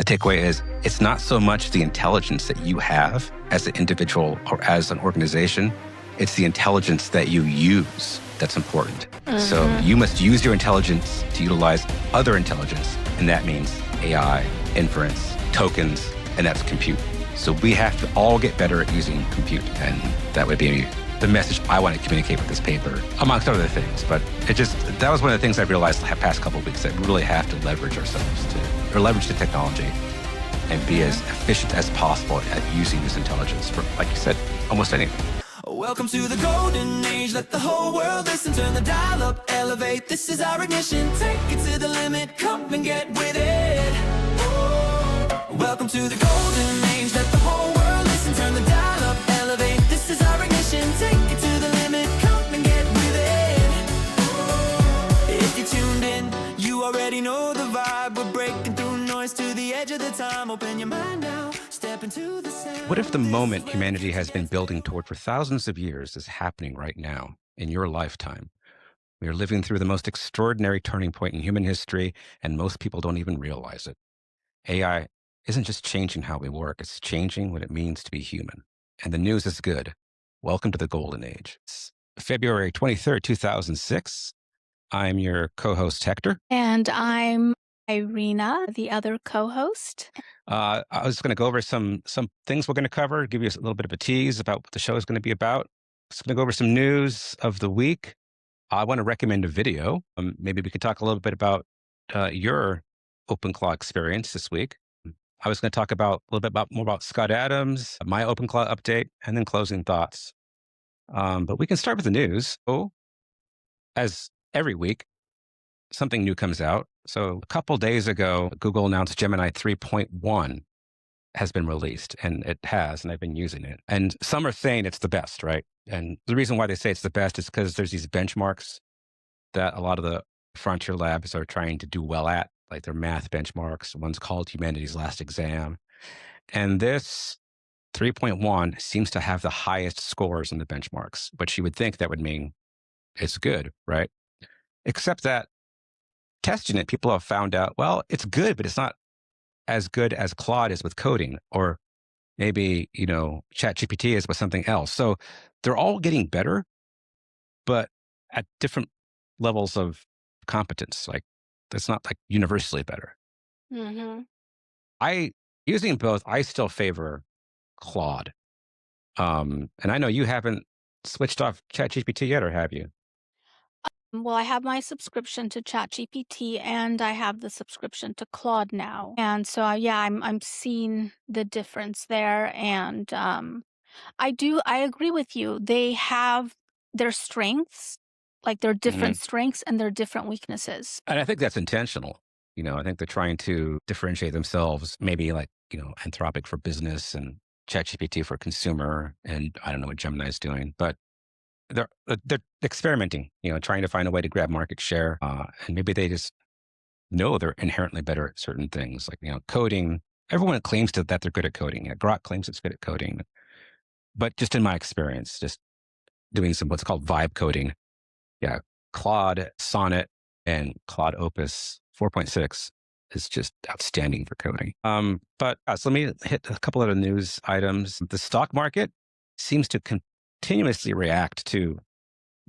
The takeaway is it's not so much the intelligence that you have as an individual or as an organization, it's the intelligence that you use that's important. So you must use your intelligence to utilize other intelligence, and that means AI, inference, tokens, and that's compute. So we have to all get better at using compute, and that would be the message I want to communicate with this paper, amongst other things. But that was one of the things I realized the past couple of weeks, that we really have to leverage ourselves or leverage the technology and be as efficient as possible at using this intelligence for, like you said, almost anything. Welcome to the golden age, let the whole world listen, turn the dial up, elevate, this is our ignition, take it to the limit, come and get with it. Welcome to the golden age, let the whole world listen, turn the dial up, elevate, this is our ignition, take it to the limit, come and get with it. If you're tuned in, you already know the vibe, we're breaking through noise to the edge of the time, open your mind now, step into the sound. What if the moment humanity has been building toward for thousands of years is happening right now in your lifetime? We are living through the most extraordinary turning point in human history, and most people don't even realize it. AI isn't just changing how we work, it's changing what it means to be human. And the news is good. Welcome to the golden age. It's February 23rd, 2006. I'm your co-host, Hector. And I'm Irena, the other co-host. I was going to go over some things we're going to cover, give you a little bit of a tease about what the show is going to be about. Just going to go over some news of the week. I want to recommend a video. Maybe we could talk a little bit about your OpenClaw experience this week. I was going to talk a little bit more about Scott Adams, my OpenClaw update, and then closing thoughts. But we can start with the news. So, as every week, something new comes out. So a couple days ago, Google announced Gemini 3.1 has been released, and it has, and I've been using it. And some are saying it's the best, right? And the reason why they say it's the best is because there's these benchmarks that a lot of the frontier labs are trying to do well at, like their math benchmarks. One's called Humanity's Last Exam. And this 3.1 seems to have the highest scores in the benchmarks, which you would think that would mean it's good, right? Except that testing it, people have found out, well, it's good, but it's not as good as Claude is with coding, or maybe, ChatGPT is with something else. So they're all getting better, but at different levels of competence. Like, it's not like universally better. Using both, I still favor Claude. And I know you haven't switched off ChatGPT yet, or have you? Well, I have my subscription to ChatGPT, and I have the subscription to Claude now. And so, I'm seeing the difference there. And I agree with you. They have their strengths, like their different strengths and their different weaknesses. And I think that's intentional. I think they're trying to differentiate themselves, maybe like, Anthropic for business and ChatGPT for consumer. And I don't know what Gemini is doing, but they're experimenting, trying to find a way to grab market share. And maybe they just know they're inherently better at certain things, like, coding. Everyone claims that they're good at coding. Grok claims it's good at coding. But just in my experience, just doing some what's called vibe coding. Yeah, Claude, Sonnet, and Claude Opus 4.6 is just outstanding for coding. So let me hit a couple of news items. The stock market seems to continuously react to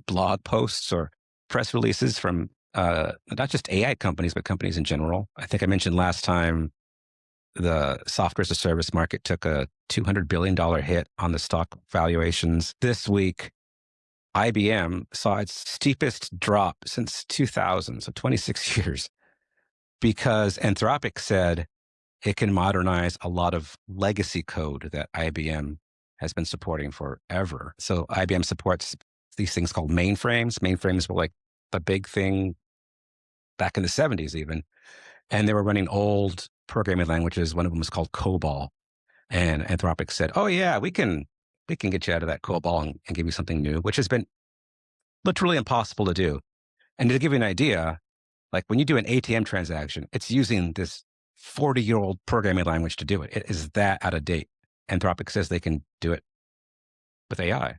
blog posts or press releases from not just AI companies, but companies in general. I think I mentioned last time the software as a service market took a $200 billion hit on the stock valuations. This week, IBM saw its steepest drop since 2000, so 26 years, because Anthropic said it can modernize a lot of legacy code that IBM has been supporting forever. So IBM supports these things called mainframes. Mainframes were like the big thing back in the 70s even. And they were running old programming languages. One of them was called COBOL. And Anthropic said, oh yeah, we can get you out of that COBOL and give you something new, which has been literally impossible to do. And to give you an idea, like when you do an ATM transaction, it's using this 40-year-old programming language to do it. It is that out of date. Anthropic says they can do it with AI,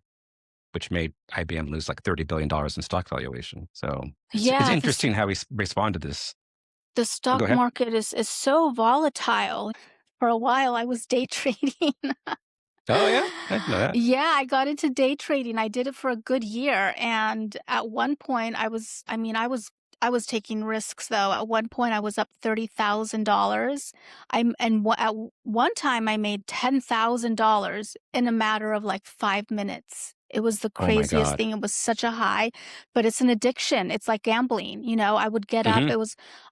which made IBM lose like $30 billion in stock valuation. So it's interesting how we respond to this. The Oh, go stock ahead. market is so volatile. For a while, I was day trading. Oh, yeah? I didn't know that. Yeah, I got into day trading. I did it for a good year, and at one point, I was taking risks, though. At one point, I was up $30,000. I'm and wha at one time, I made $10,000 in a matter of, like, 5 minutes. It was the Oh my craziest god. thing. It was such a high, but it's an addiction. It's like gambling, I would get up. Mhm.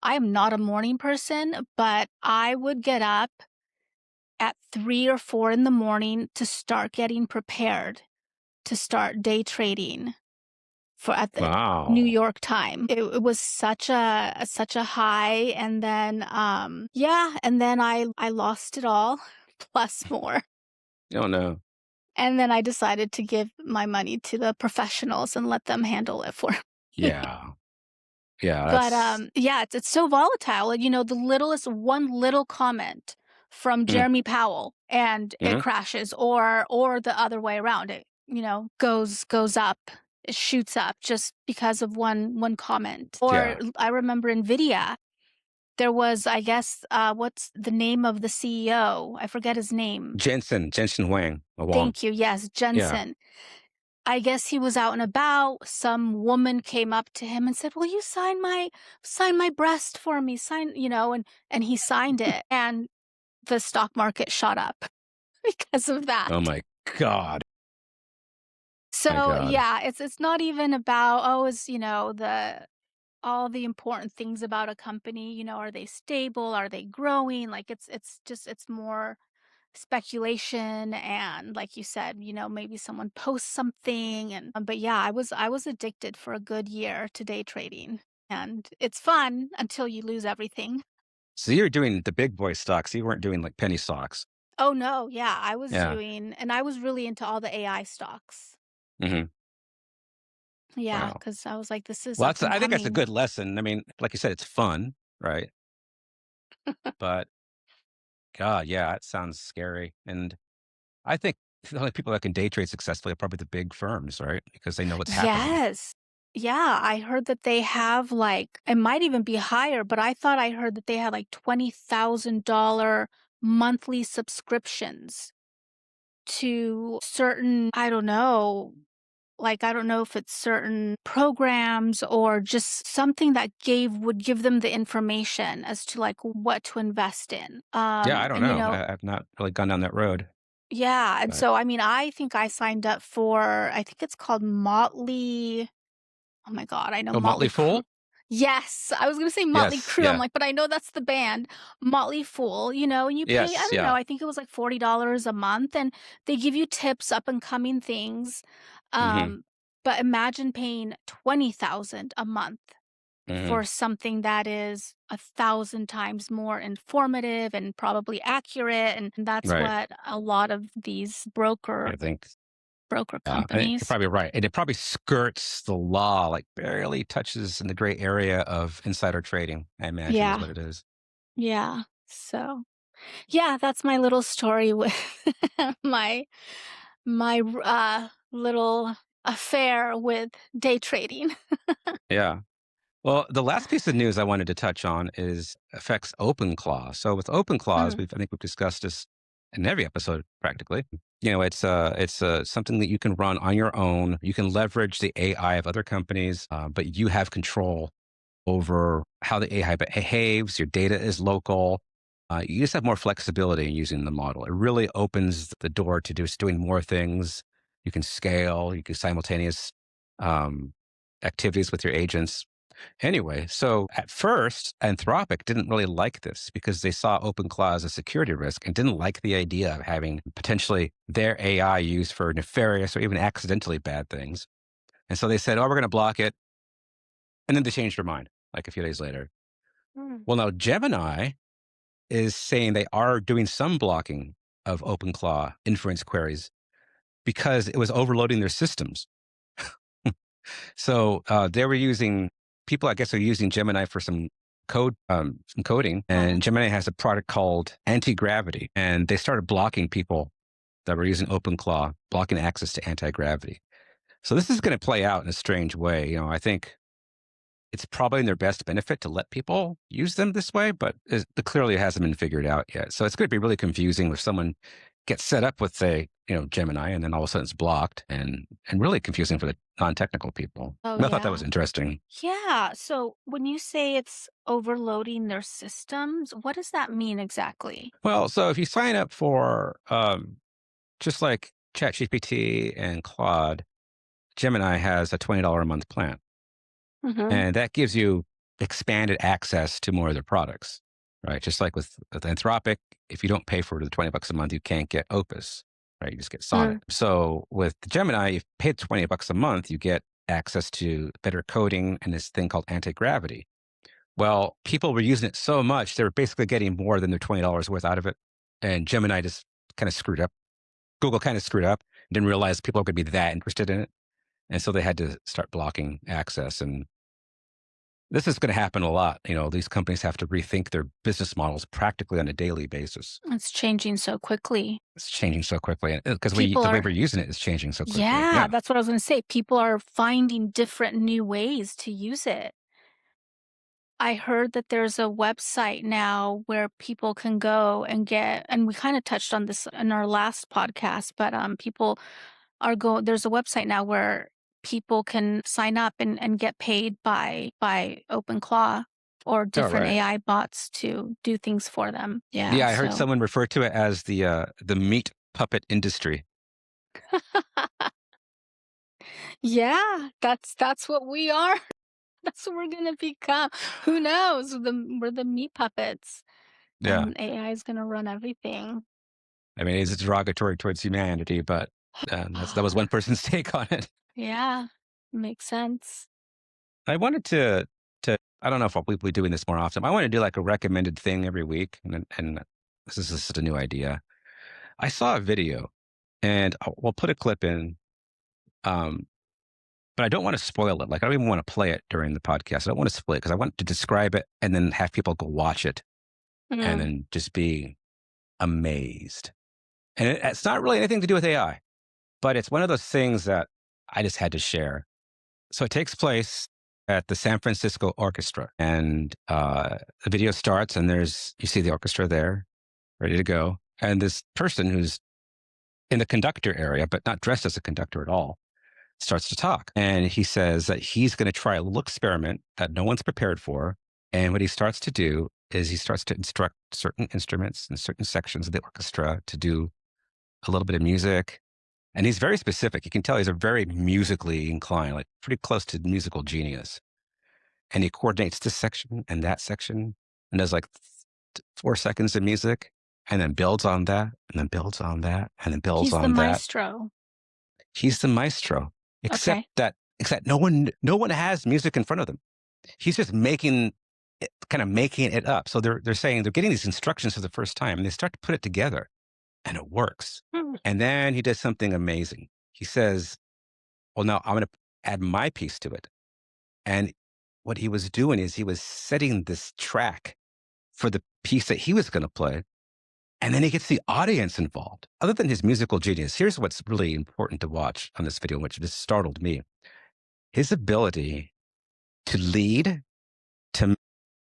I am not a morning person, but I would get up at 3 or 4 in the morning to start getting prepared to start day trading for at the New Wow. York time. It was such a high, and then, yeah, and then I lost it all plus more, Oh, no. and then I decided to give my money to the professionals and let them handle it for me. Yeah. Yeah, But, that's yeah, it's so volatile, and, the littlest one little comment from mm, Jeremy Powell, and it mhm. crashes, or the other way around, it, goes up, it shoots up just because of one comment. Or Yeah. I remember NVIDIA, there was, I guess, what's the name of the CEO? I forget his name. Jensen Wang. Thank you, yes, Yeah. Jensen. I guess he was out and about. Some woman came up to him and said, "Will you sign my breast for me? Sign," and he signed it, and the stock market shot up because of that. Oh my god. My So, god. yeah, it's not even about, oh, is, the all the important things about a company, are they stable? Are they growing? Like, it's more speculation, and like you said, maybe someone posts something, and but yeah, I was addicted for a good year to day trading, and it's fun until you lose everything. So you're doing the big boy stocks, you weren't doing, like, penny stocks. Oh no, yeah, I was Yeah. doing, and I was really into all the AI stocks. Mhm. Yeah, Wow. because I was like, this is Well, up that's and I think that's a coming. good lesson. I mean, like you said, it's fun, right? But god, yeah, it sounds scary, and I think the only people that can day trade successfully are probably the big firms, right? Because they know what's happening. Yes. Yeah, I heard that they have, like, it might even be higher, but I thought I heard that they had like $20,000 monthly subscriptions to certain, I don't know, like, I don't know if it's certain programs or just something that would give them the information as to, like, what to invest in. Yeah, I don't And, know. I've not really gone down that road, yeah, and but so, I mean, I think I signed up for, I think it's called Motley. Oh my god, I know oh, Motley Motley Crue. Fool? Yes, I was gonna say Motley Yes, Crue, I'm yeah. like, but I know that's the band, Motley Fool, and you pay, I Yes, don't know, yeah. I think it was like $40 a month, and they give you tips, up and coming things, Mhm, um, but imagine paying 20,000 a month mhm. for something that is 1,000 times more informative and probably accurate, and that's Right. what a lot of these I think broker yeah, I think you're companies. probably right, and it probably skirts the law, like, barely touches in the gray area of insider trading, I imagine is Yeah, what it is. yeah, so yeah, that's my little story with my little affair with day trading. Yeah. Well, the last piece of news I wanted to touch on is affects OpenClaw. So with OpenClaws, Mm, I think we've discussed this in every episode practically. It's something that you can run on your own. You can leverage the AI of other companies, but you have control over how the AI behaves. Your data is local. You just have more flexibility in using the model. It really opens the door to just doing more things. You can scale. You can simultaneous um, activities with your agents. Anyway, so at first, Anthropic didn't really like this because they saw OpenClaw as a security risk and didn't like the idea of having potentially their AI used for nefarious or even accidentally bad things. And so they said, oh, we're going to block it. And then they changed their mind like a few days later. mm. Well, now Gemini is saying they are doing some blocking of OpenClaw inference queries because it was overloading their systems. So they were using people, I guess, are using Gemini for some coding, Oh, and Gemini has a product called Anti Gravity, and they started blocking people that were using OpenClaw, blocking access to anti gravity. So this is going to play out in a strange way. I think it's probably in their best benefit to let people use them this way, but it clearly hasn't been figured out yet. So it's going to be really confusing if someone gets set up with, say, Gemini, and then all of a sudden it's blocked, and really confusing for the non-technical people. Oh, I thought that was yeah. interesting. Yeah. So when you say it's overloading their systems, what does that mean exactly? Well, so if you sign up for just like ChatGPT and Claude, Gemini has a $20 a month plan, Hmm. and that gives you expanded access to more of their products, right? Just like with Anthropic, if you don't pay for the $20 a month, you can't get Opus, right? You just get Sonnet. Mm. So with Gemini, if you pay $20 a month, you get access to better coding and this thing called anti-gravity. Well, people were using it so much, they were basically getting more than their $20 worth out of it. And Gemini just kind of screwed up. Google kind of screwed up, didn't realize people were going to be that interested in it. And so they had to start blocking access. And this is going to happen a lot. These companies have to rethink their business models practically on a daily basis. It's changing so quickly. It's changing so quickly because People the way are, we're using it is changing so quickly. yeah, Yeah. that's what I was going to say. People are finding different new ways to use it. I heard that there's a website now where people can go and get, and we kind of touched on this in our last podcast, but people there's a website now where people can sign up and get paid by OpenClaw or All different right. AI bots to do things for them. Yeah, Yeah, I heard so someone refer to it as the meat puppet industry. yeah, that's what we are. That's what we're gonna become. Who knows? We're the meat puppets, Yeah. and AI is gonna run everything. I mean, it's derogatory towards humanity, but that was one person's take on it. Yeah, makes sense. I wanted to I don't know if we'll be doing this more often. I want to do like a recommended thing every week, and this is just a new idea. I saw a video, and we'll put a clip in, um, but I don't want to spoil it. Like I don't even want to play it during the podcast. I don't want to spoil it because I want to describe it and then have people go watch it and Mm. then just be amazed. And it's not really anything to do with AI, but it's one of those things that I just had to share. So it takes place at the San Francisco Orchestra, and the video starts, and you see the orchestra there, ready to go, and this person who's in the conductor area, but not dressed as a conductor at all, starts to talk, and he says that he's going to try a little experiment that no one's prepared for, and what he starts to do is he starts to instruct certain instruments and certain sections of the orchestra to do a little bit of music. And he's very specific. You can tell he's a very musically inclined, like pretty close to musical genius. And he coordinates this section and that section and does like 4 seconds of music and then builds on that and then builds on that and then builds He's the on that. maestro. He's the maestro, Okay. except no one has music in front of them. He's just kind of making it up. So they're saying they're getting these instructions for the first time and they start to put it together and it works. Hmm. And then he does something amazing. He says, well, now I'm going to add my piece to it. And what he was doing is he was setting this track for the piece that he was going to play. And then he gets the audience involved. Other than his musical genius, here's what's really important to watch on this video, which just startled me. His ability to lead,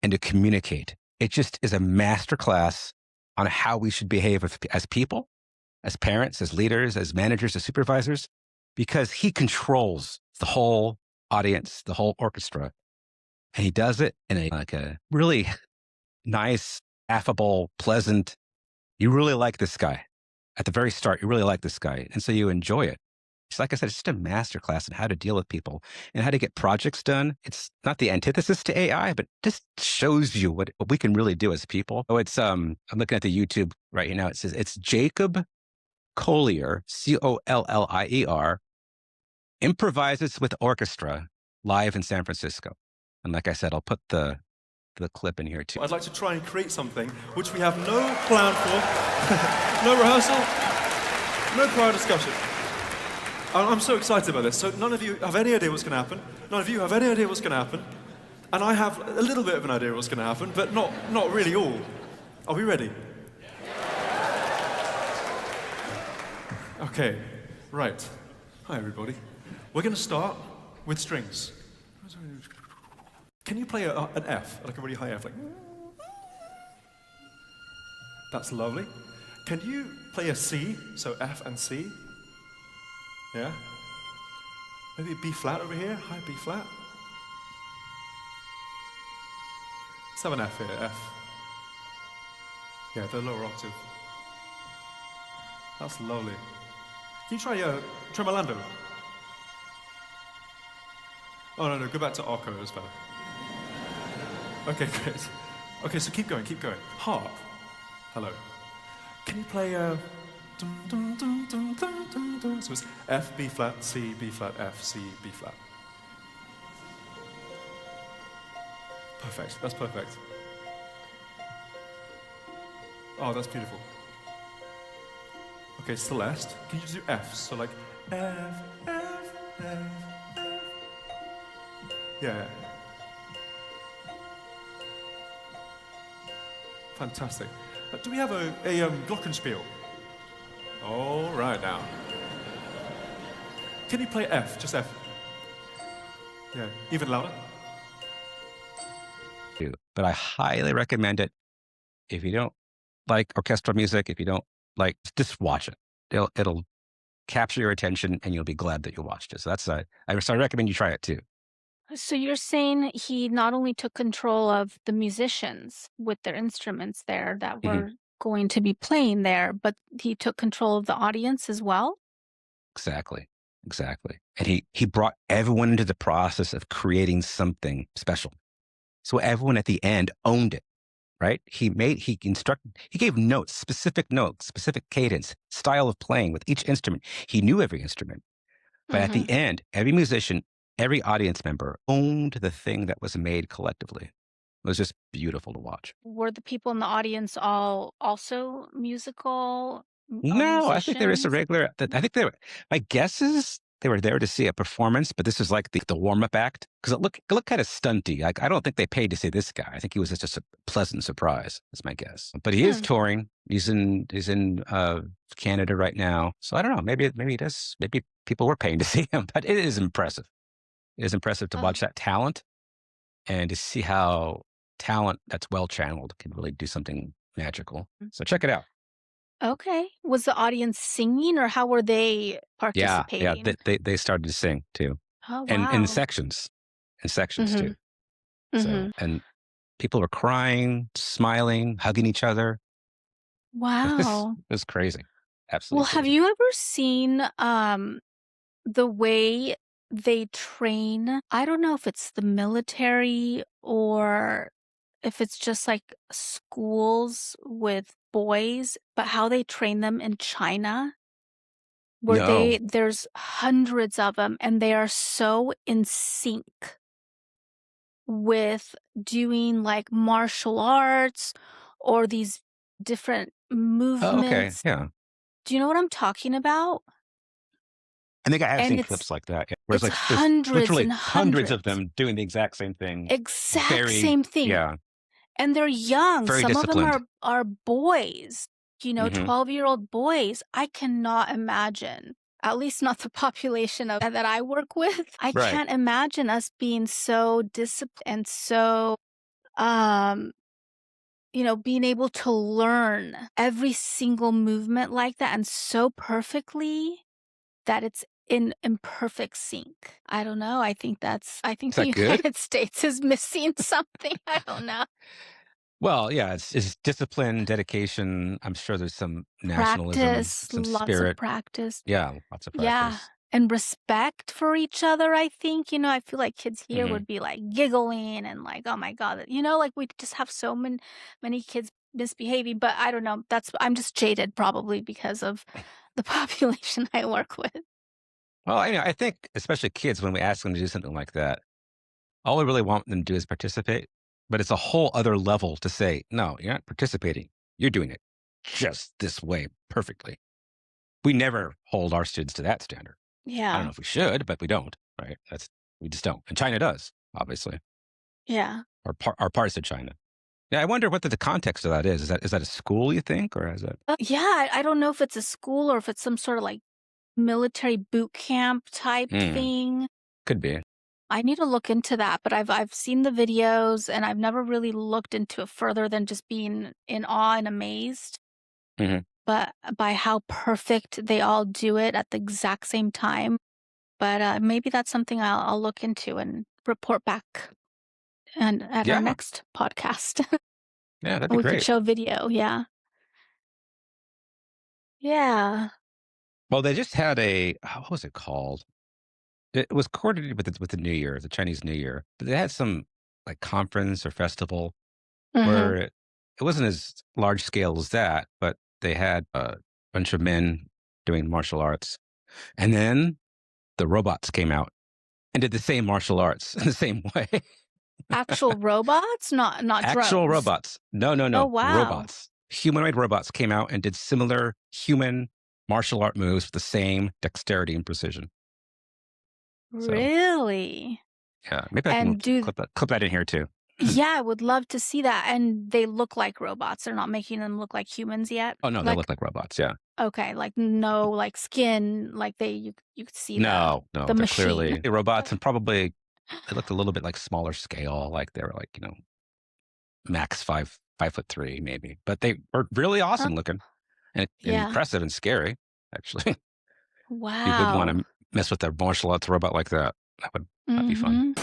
and to communicate. It just is a masterclass on how we should behave as people, as parents, as leaders, as managers, as supervisors, because he controls the whole audience, the whole orchestra. And he does it in a really nice, affable, pleasant. You really like this guy. At the very start, you really like this guy. And so you enjoy it. It's like I said, it's just a masterclass in how to deal with people and how to get projects done. It's not the antithesis to AI, but just shows you what we can really do as people. Oh, I'm looking at the YouTube right now. It says it's Jacob Collier, Collier, improvises with orchestra live in San Francisco. And like I said, I'll put the clip in here too. I'd like to try and create something which we have no plan for, no rehearsal, no prior discussion. I'm so excited about this. So none of you have any idea what's going to happen. None of you have any idea what's going to happen. And I have a little bit of an idea what's going to happen, but not really all. Are we ready? Okay, right. Hi, everybody. We're going to start with strings. Can you play an F, like a really high F? Like, that's lovely. Can you play a C, so F and C? Yeah? Maybe a B flat over here, high B flat. Let's have an F here, F. Yeah, the lower octave. That's lovely. Can you try tremolando? Oh, no, go back to arco, it's better. Okay, great. Okay, so keep going, keep going. Harp. Hello. Can you play dum, dum, dum, dum, dum, dum, dum. So it's F, B flat, C, B flat, F, C, B flat. Perfect, that's perfect. Oh, that's beautiful. Okay, Celeste, can you just do Fs? So like F, F, F, F. Yeah. Fantastic. Do we have a glockenspiel? All right now. Can you play F? Just F. Yeah, even louder. But I highly recommend it. If you don't like orchestral music, if you don't like, just watch it. It'll capture your attention, and you'll be glad that you watched it. So that's I recommend you try it too. So you're saying he not only took control of the musicians with their instruments there that Mhm. were going to be playing there, but he took control of the audience as well? Exactly. And he brought everyone into the process of creating something special. So everyone at the end owned it, right? He gave notes, specific cadence, style of playing with each instrument. He knew every instrument. But at Mhm. the end, every musician, every audience member owned the thing that was made collectively. It was just beautiful to watch. Were the people in the audience all also musical No, I think there is a musicians? regular. I think they were. My guess is they were there to see a performance, but this is like the warm up act because it looked kind of stunty. Like I don't think they paid to see this guy. I think he was just a pleasant surprise. That's my guess. But he is Hmm. touring. He's in Canada right now. So I don't know. Maybe he does. Maybe people were paying to see him. But it is impressive. It is impressive to Oh, watch that talent and to see how talent that's well channeled can really do something magical. So check it out. okay. Was the audience singing or how were they Yeah, participating? they started to sing too, Oh, and in wow. sections too. Mhm. So Mhm. and people were crying, smiling, hugging each other. Wow. It was crazy, Well, absolutely have crazy. you ever seen the way they train? I don't know if it's the military or if it's just like schools with boys, but how they train them in China, where No, there's hundreds of them and they are so in sync with doing like martial arts or these different oh, okay, movements. yeah. Do you know what I'm talking about? I think I have And seen it's clips like that. Yeah. Whereas it's like there's hundreds literally and hundreds of hundreds. them doing the exact same thing, Exact very same thing. yeah, And they're young. very Some of them disciplined. are boys, Hmm. 12-year-old boys. I cannot imagine, at least not the population of that I work with. I Right, can't imagine us being so disciplined and so um being able to learn every single movement like that and so perfectly that it's in perfect sync. I don't know. I think is the that good? United States is missing something. I don't know. Well, yeah, it's discipline, dedication. I'm sure there's some nationalism, Practice, some lots of spirit. practice. Yeah, lots of Yeah. practice. And respect for each other, I think. I feel like kids here Hmm. would be like giggling and like, oh my God, like we just have so many kids misbehaving. But I don't know. I'm just jaded probably because of the population I work with. Well, I think especially kids, when we ask them to do something like that, all we really want them to do is participate. But it's a whole other level to say, no, you're not participating. You're doing it just this way perfectly. We never hold our students to that standard. I don't Yeah. know if we should, but we don't, right? We just don't. And China does, obviously, Yeah. or parts of China. Yeah, I wonder what the context of that is. Is that a school, you think, or is it? Yeah. I don't know if it's a school or if it's some sort of like military boot camp type Hmm, thing. could be. I need to look into that, but I've seen the videos and I've never really looked into it further than just being in awe and amazed, Mhm. but by how perfect they all do it at the exact same time. But, maybe that's something I'll look into and report back and at our Yeah. next podcast. Yeah, that'd be We could great. show video, yeah. Yeah. Well, they just had what was it called? It was coordinated with the New Year, the Chinese New Year, but they had some, like, conference or festival Mhm. where it wasn't as large scale as that, but they had a bunch of men doing martial arts, and then the robots came out and did the same martial arts in the same way. Actual robots? Not Actual drones? robots. No, no, Oh, no, wow. robots. Humanoid robots came out and did similar human martial art moves with the same dexterity and precision. So, Really? yeah, maybe I can And do clip that in here too. Yeah, I would love to see that, and they look like robots, they're not making them look like humans yet? Oh, no, they Like look like robots, yeah. okay, like, no, like, skin, like, you could see No, no, the they're machine. clearly robots and probably they looked a little bit like smaller scale, like they were like, max 5'3" maybe, but they were really Uh, awesome looking and yeah. impressive and scary, actually. You would Wow. wanna mess with a martial arts robot like that. That'd be fun. Mhm.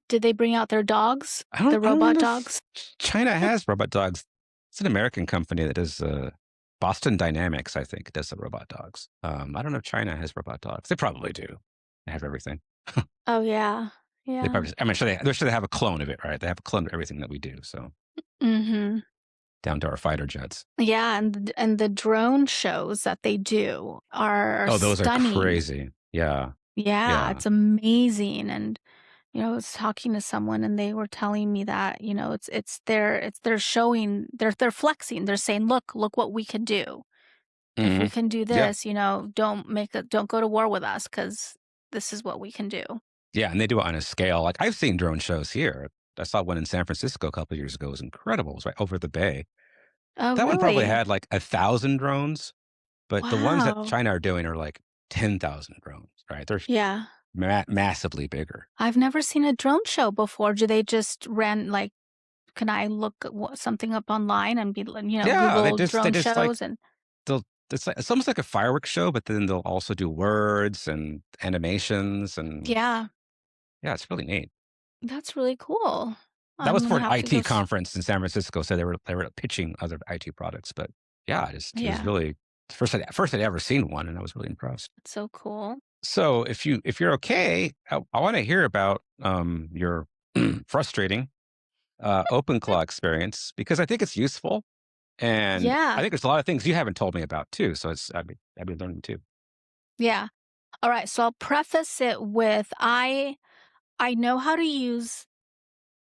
Did they bring out their dogs? The I don't robot know if dogs? China has robot dogs. It's an American company that does, Boston Dynamics, I think, does the robot dogs. I don't know if China has robot dogs. They probably do. They have everything. Oh, yeah. They Yeah. probably I'm sure they have a clone of it, right? They have a clone of everything that we do, so Mhm. down to our fighter jets. Yeah, and the drone shows that they do are Oh, those are stunning. crazy. Yeah, Yeah, yeah. it's amazing, and, I was talking to someone and they were telling me that, it's they're showing they're flexing, they're saying, Look what we can do. If we Mhm. can do Yeah. this, don't go to war with us because this is what we can do." Yeah, and they do it on a scale like, I've seen drone shows here. I saw one in San Francisco a couple of years ago. It was incredible. It was right over the bay. Oh, That one probably really? had, like, 1,000 drones, but the ones that Wow. China are doing are, like, 10,000 drones, right? They're Yeah. massively bigger. I've never seen a drone show before. Do they just can I look at something up online and Yeah, Google they drone just, like shows and they'll it's almost like a fireworks show, but then they'll also do words and animations, and yeah, yeah, it's really neat. that's really cool. That I'm was gonna for an have to go IT conference in San Francisco, so they were pitching other IT products, but yeah, it was yeah, really first I'd ever seen one, and I was really impressed. it's so cool. So if you're okay, I wanna hear about, your frustrating, OpenClaw experience because I think it's useful, and I Yeah, think there's a lot of things you haven't told me about too, so I'd be learning too. yeah. Alright, so I'll preface it with I know how to use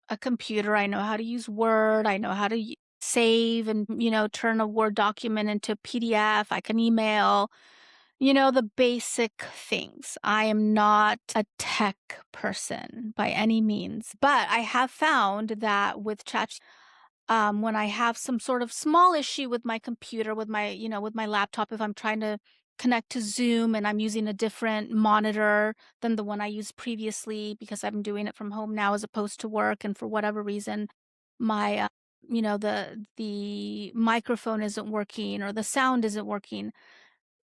a computer, I know how to use Word, I know how to save and, turn a Word document into PDF, I can email, the basic things. I am not a tech person by any means, but I have found that with Chat when I have some sort of small issue with my computer, with my laptop, if I'm trying to connect to Zoom and I'm using a different monitor than the one I used previously because I'm doing it from home now as opposed to work, and for whatever reason, my the microphone isn't working or the sound isn't working.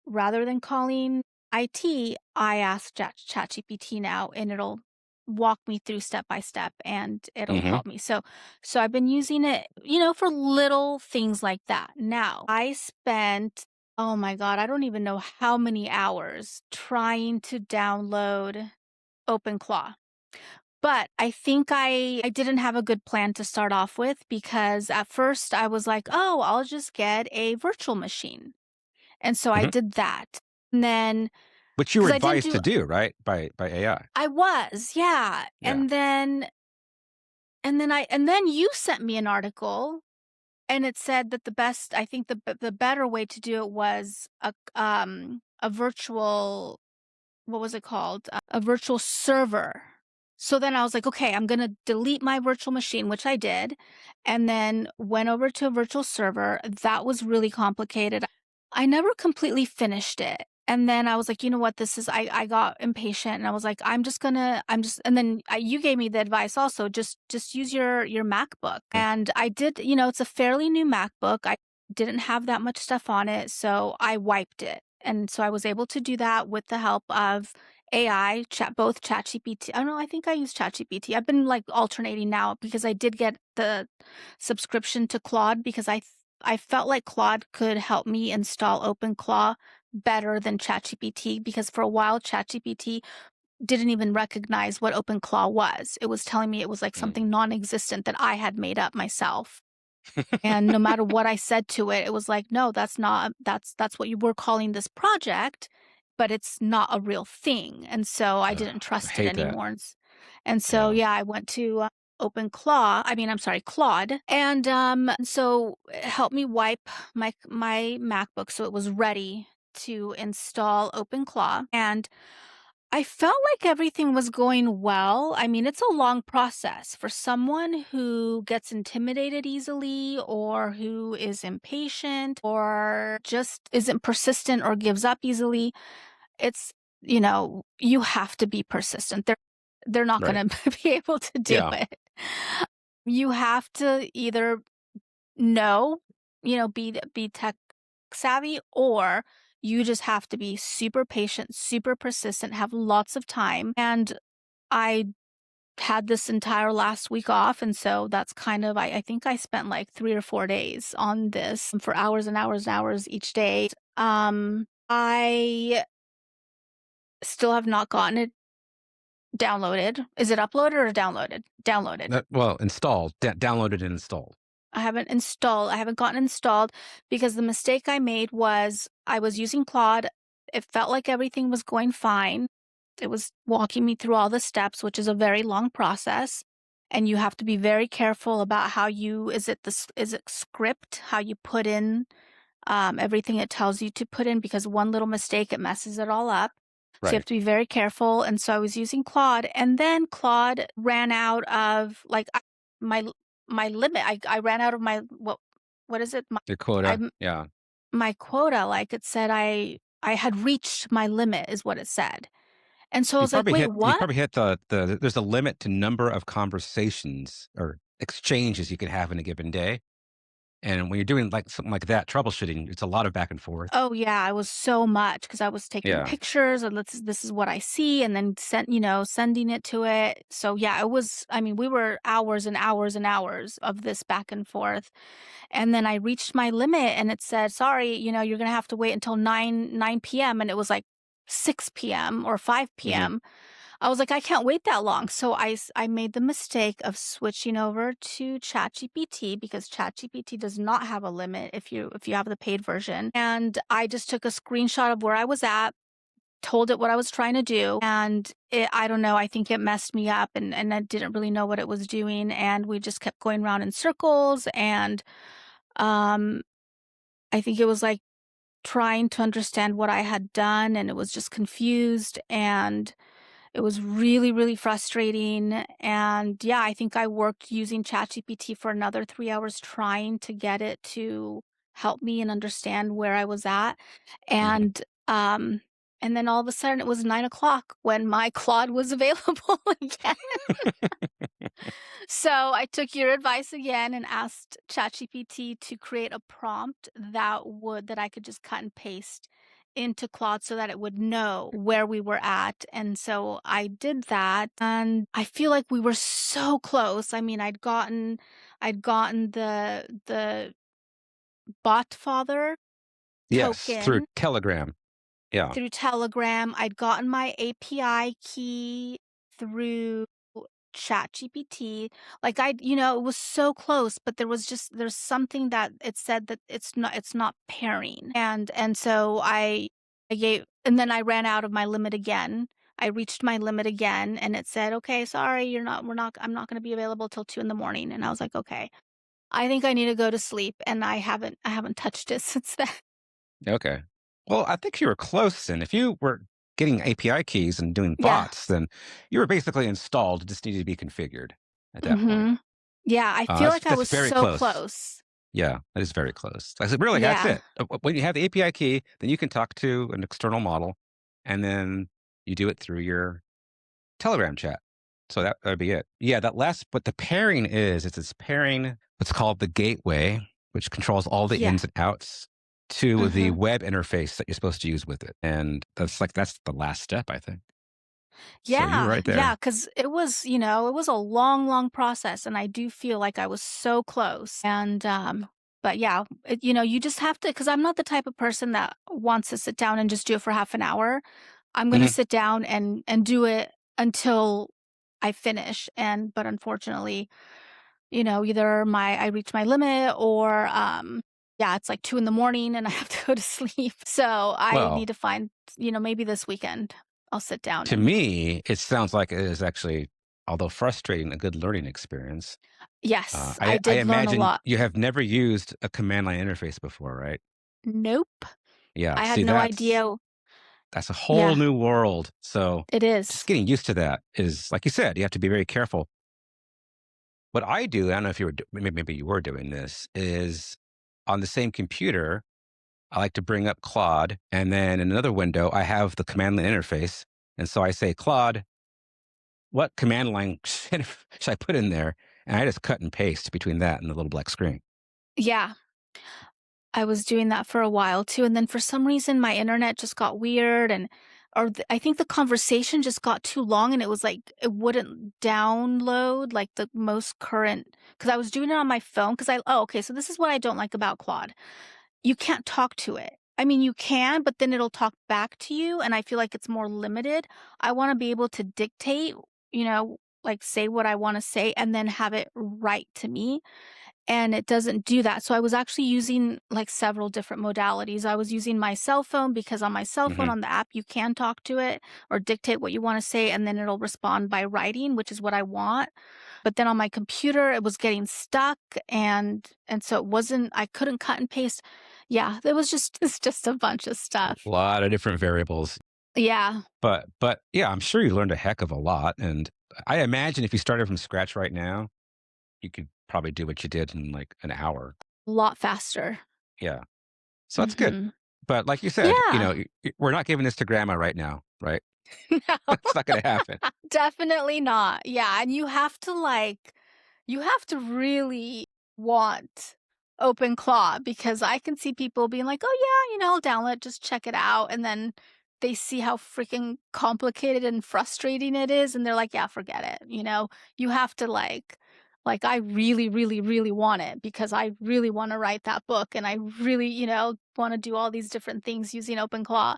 Rather than calling IT, I ask ChatGPT now, and it'll walk me through step by step, and it'll Mhm. help me. So I've been using it, for little things like that. Now, I spent, oh my God, I don't even know how many hours trying to download OpenClaw. But I think I didn't have a good plan to start off with because at first I was like, "Oh, I'll just get a virtual machine." And so I Mhm. did that. And then Which you were because I didn't advised do to do, right? By AI. I was, yeah. Yeah. And then you sent me an article and it said that the best I think the better way to do it was a virtual what was it called? A virtual server. So then I was like, okay, I'm going to delete my virtual machine, which I did, and then went over to a virtual server. That was really complicated. I never completely finished it. And then I was like, you know what? I got impatient and I was like, and then you gave me the advice also, just use your MacBook. Mm, And I did, it's a fairly new MacBook. I didn't have that much stuff on it. So I wiped it. And so I was able to do that with the help of AI, both ChatGPT. I don't know. I think I use ChatGPT. I've been like alternating now because I did get the subscription to Claude because I felt like Claude could help me install OpenClaw better than ChatGPT because for a while ChatGPT didn't even recognize what OpenClaw was. It was telling me it was like mm. something non-existent that I had made up myself. And no matter what I said to it, it was like, "No, that's what you were calling this project, but it's not a real thing." And so I Ugh, didn't I trust it hate that. anymore. And so, Yeah. yeah, I went to I'm sorry, Claude, and so it helped me wipe my MacBook so it was ready to install OpenClaw. And I felt like everything was going well. I mean, it's a long process for someone who gets intimidated easily or who is impatient or just isn't persistent or gives up easily. It's, you have to be persistent. They're not Right. going to be able to do Yeah. it. You have to either know, be tech savvy, or you just have to be super patient, super persistent, have lots of time. And I had this entire last week off. And so that's kind of, I think I spent like 3 or 4 days on this for hours and hours and hours each day. I still have not gotten it downloaded. Is it uploaded or downloaded? Downloaded. Well, installed, downloaded and installed. I haven't gotten installed because the mistake I made was I was using Claude. It felt like everything was going fine. It was walking me through all the steps, which is a very long process. And you have to be very careful about is it script, how you put in everything it tells you to put in, because one little mistake, it messes it all up. So you have Right. to be very careful. And so I was using Claude, and then Claude ran out of my my limit. I ran out of my what is it? Your quota. I'm Yeah. my quota. Like it said, I had reached my limit, is what it said. And so I was like, wait, You what? probably hit there's a limit to number of conversations or exchanges you could have in a given day. And when you're doing like something like that, troubleshooting, it's a lot of back and forth. Oh yeah, I was so much because I was taking Yeah. pictures and this is what I see, and then sending it to it. So yeah, it was, I mean, we were hours and hours and hours of this back and forth. And then I reached my limit and it said, sorry, you're gonna have to wait until 9 p.m. And it was like 6 p.m. or 5 Hmm. p.m. I was like, I can't wait that long. So I made the mistake of switching over to ChatGPT because ChatGPT does not have a limit if you have the paid version. And I just took a screenshot of where I was at, told it what I was trying to do, and I don't know, I think it messed me up and I didn't really know what it was doing. And we just kept going around in circles. And um I think it was like trying to understand what I had done, and it was just confused, and it was really, really frustrating. And yeah, I think I worked using ChatGPT for another 3 hours trying to get it to help me and understand where I was at. Hmm. And um and then all of a sudden it was 9 o'clock when my Claude was available again. So I took your advice again and asked ChatGPT to create a prompt that I could just cut and paste into Claude so that it would know where we were at. And so I did that, and I feel like we were so close. I mean, I'd gotten the bot father Yes. Through token Telegram. Yeah. through Telegram. I'd gotten my API key through ChatGPT. Like it was so close, but there's something that it said that it's not pairing. And so I gave and then I ran out of my limit again. I reached my limit again and it said, "Okay, sorry, I'm not going to be available till 2 in the morning." And I was like, "Okay. I think I need to go to sleep." And I haven't touched it since then. Okay. Well, I think you were close, and if you were getting API keys and doing Yeah. bots, then you were basically installed, it just needed to be configured at that point. Mhm. Yeah, I feel like I That's was very so close. close. Yeah, that is very close. I said, really, that's Yeah. it. When you have the API key, then you can talk to an external model, and then you do it through your Telegram chat. So that'd be it. Yeah, that last, but the pairing it's this pairing, what's called the gateway, which controls all the Yeah. ins and outs to the Mhm. web interface that you're supposed to use with it. And that's the last step, I think. So you're Yeah, right yeah, there. because it was a long, long process, and I do feel like I was so close, but yeah, you just have to. Because 'cause I'm not the type of person that wants to sit down and just do it for half an hour. I'm gonna Mhm. sit down and do it until I finish, but unfortunately, either I reach my limit or, yeah, it's like 2 in the morning and I have to go to sleep. So I need Well, to find, maybe this weekend I'll sit down to and me, it sounds like it is actually, although frustrating, a good learning experience. yes, I I did learn a imagine lot. you have never used a command line interface before, right? Nope. Yeah. I had See, no idea. that's a whole Yeah, new world. So it just is. getting used to that is, like you said, you have to be very careful. What I do, I don't know if you were, maybe you were doing this, is on the same computer, I like to bring up Claude, and then in another window, I have the command line interface. And so I say, Claude, what command line should I put in there? And I just cut and paste between that and the little black screen. Yeah. I was doing that for a while too, and then for some reason my internet just got weird I think the conversation just got too long and it was like it wouldn't download like the most current because I was doing it on my phone because okay, so this is what I don't like about Claude. You can't talk to it. I mean, you can, but then it'll talk back to you, and I feel like it's more limited. I want to be able to dictate, like say what I want to say and then have it write to me and it doesn't do that. So I was actually using like several different modalities. I was using my cell phone because on my cell phone Hmm. on the app you can talk to it or dictate what you want to say and then it'll respond by writing, which is what I want. But then on my computer it was getting stuck and so it wasn't I couldn't cut and paste. Yeah, it was just it's just a bunch of A stuff. lot of different variables. Yeah. But yeah, I'm sure you learned a heck of a lot. And I imagine if you started from scratch right now, you could probably do what you did in like an hour. A lot faster. Yeah. So that's good. Mhm. But like you said, Yeah. we're not giving this to grandma right now, right? No. It's not going to happen. Definitely not. Yeah, and you have to really want OpenClaw because I can see people being like, "Oh yeah, I'll download it, just check it out." And then they see how freaking complicated and frustrating it is and they're like, "Yeah, forget it." You have to like I really really really want it because I really want to write that book and I really, want to do all these different things using OpenClaw.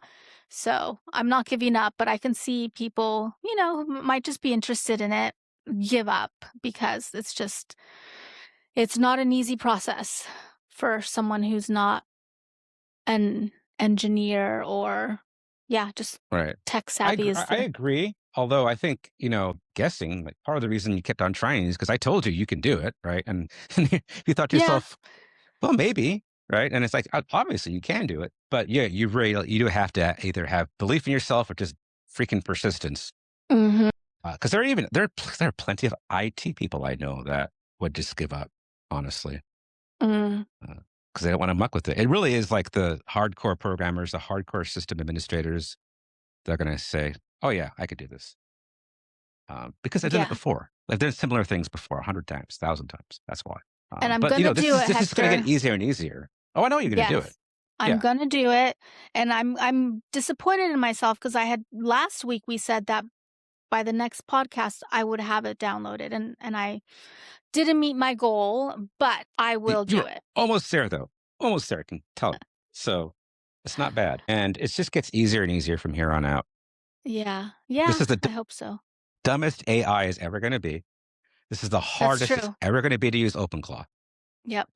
So, I'm not giving up, but I can see people, who might just be interested in it, give up because it's not an easy process for someone who's not an engineer or, yeah, just Right. tech savvy is I the agree. Although I think, guessing, like part of the reason you kept on trying is because I told you you can do it. Right. And, and you thought to Yeah. yourself, well, maybe. Right. And it's like, obviously you can do it. But yeah, you do have to either have belief in yourself or just freaking persistence. Mhm. Because there are plenty of IT people I know that would just give up, honestly, Mm. because they don't want to muck with it. It really is like the hardcore programmers, the hardcore system administrators. They're going to say, "Oh yeah, I could do this," because I've done it Yeah. before. I've done similar things before 100 times, 1,000 times. That's why. And I'm But gonna do it, this is going to get Hector. easier and easier. Oh, I know you're going to do it. Yes. I'm Yeah. gonna do it, and I'm disappointed in myself because I had last week we said that by the next podcast, I would have it downloaded, and I didn't meet my goal, but I will You do were it. almost there, though. Almost there. I can tell. So it's not bad, and it just gets easier and easier from here on out. Yeah. This Yeah, is the I hope so. dumbest AI is ever going to be. This is the That's hardest it's true. ever going to be to use OpenClaw. Yep.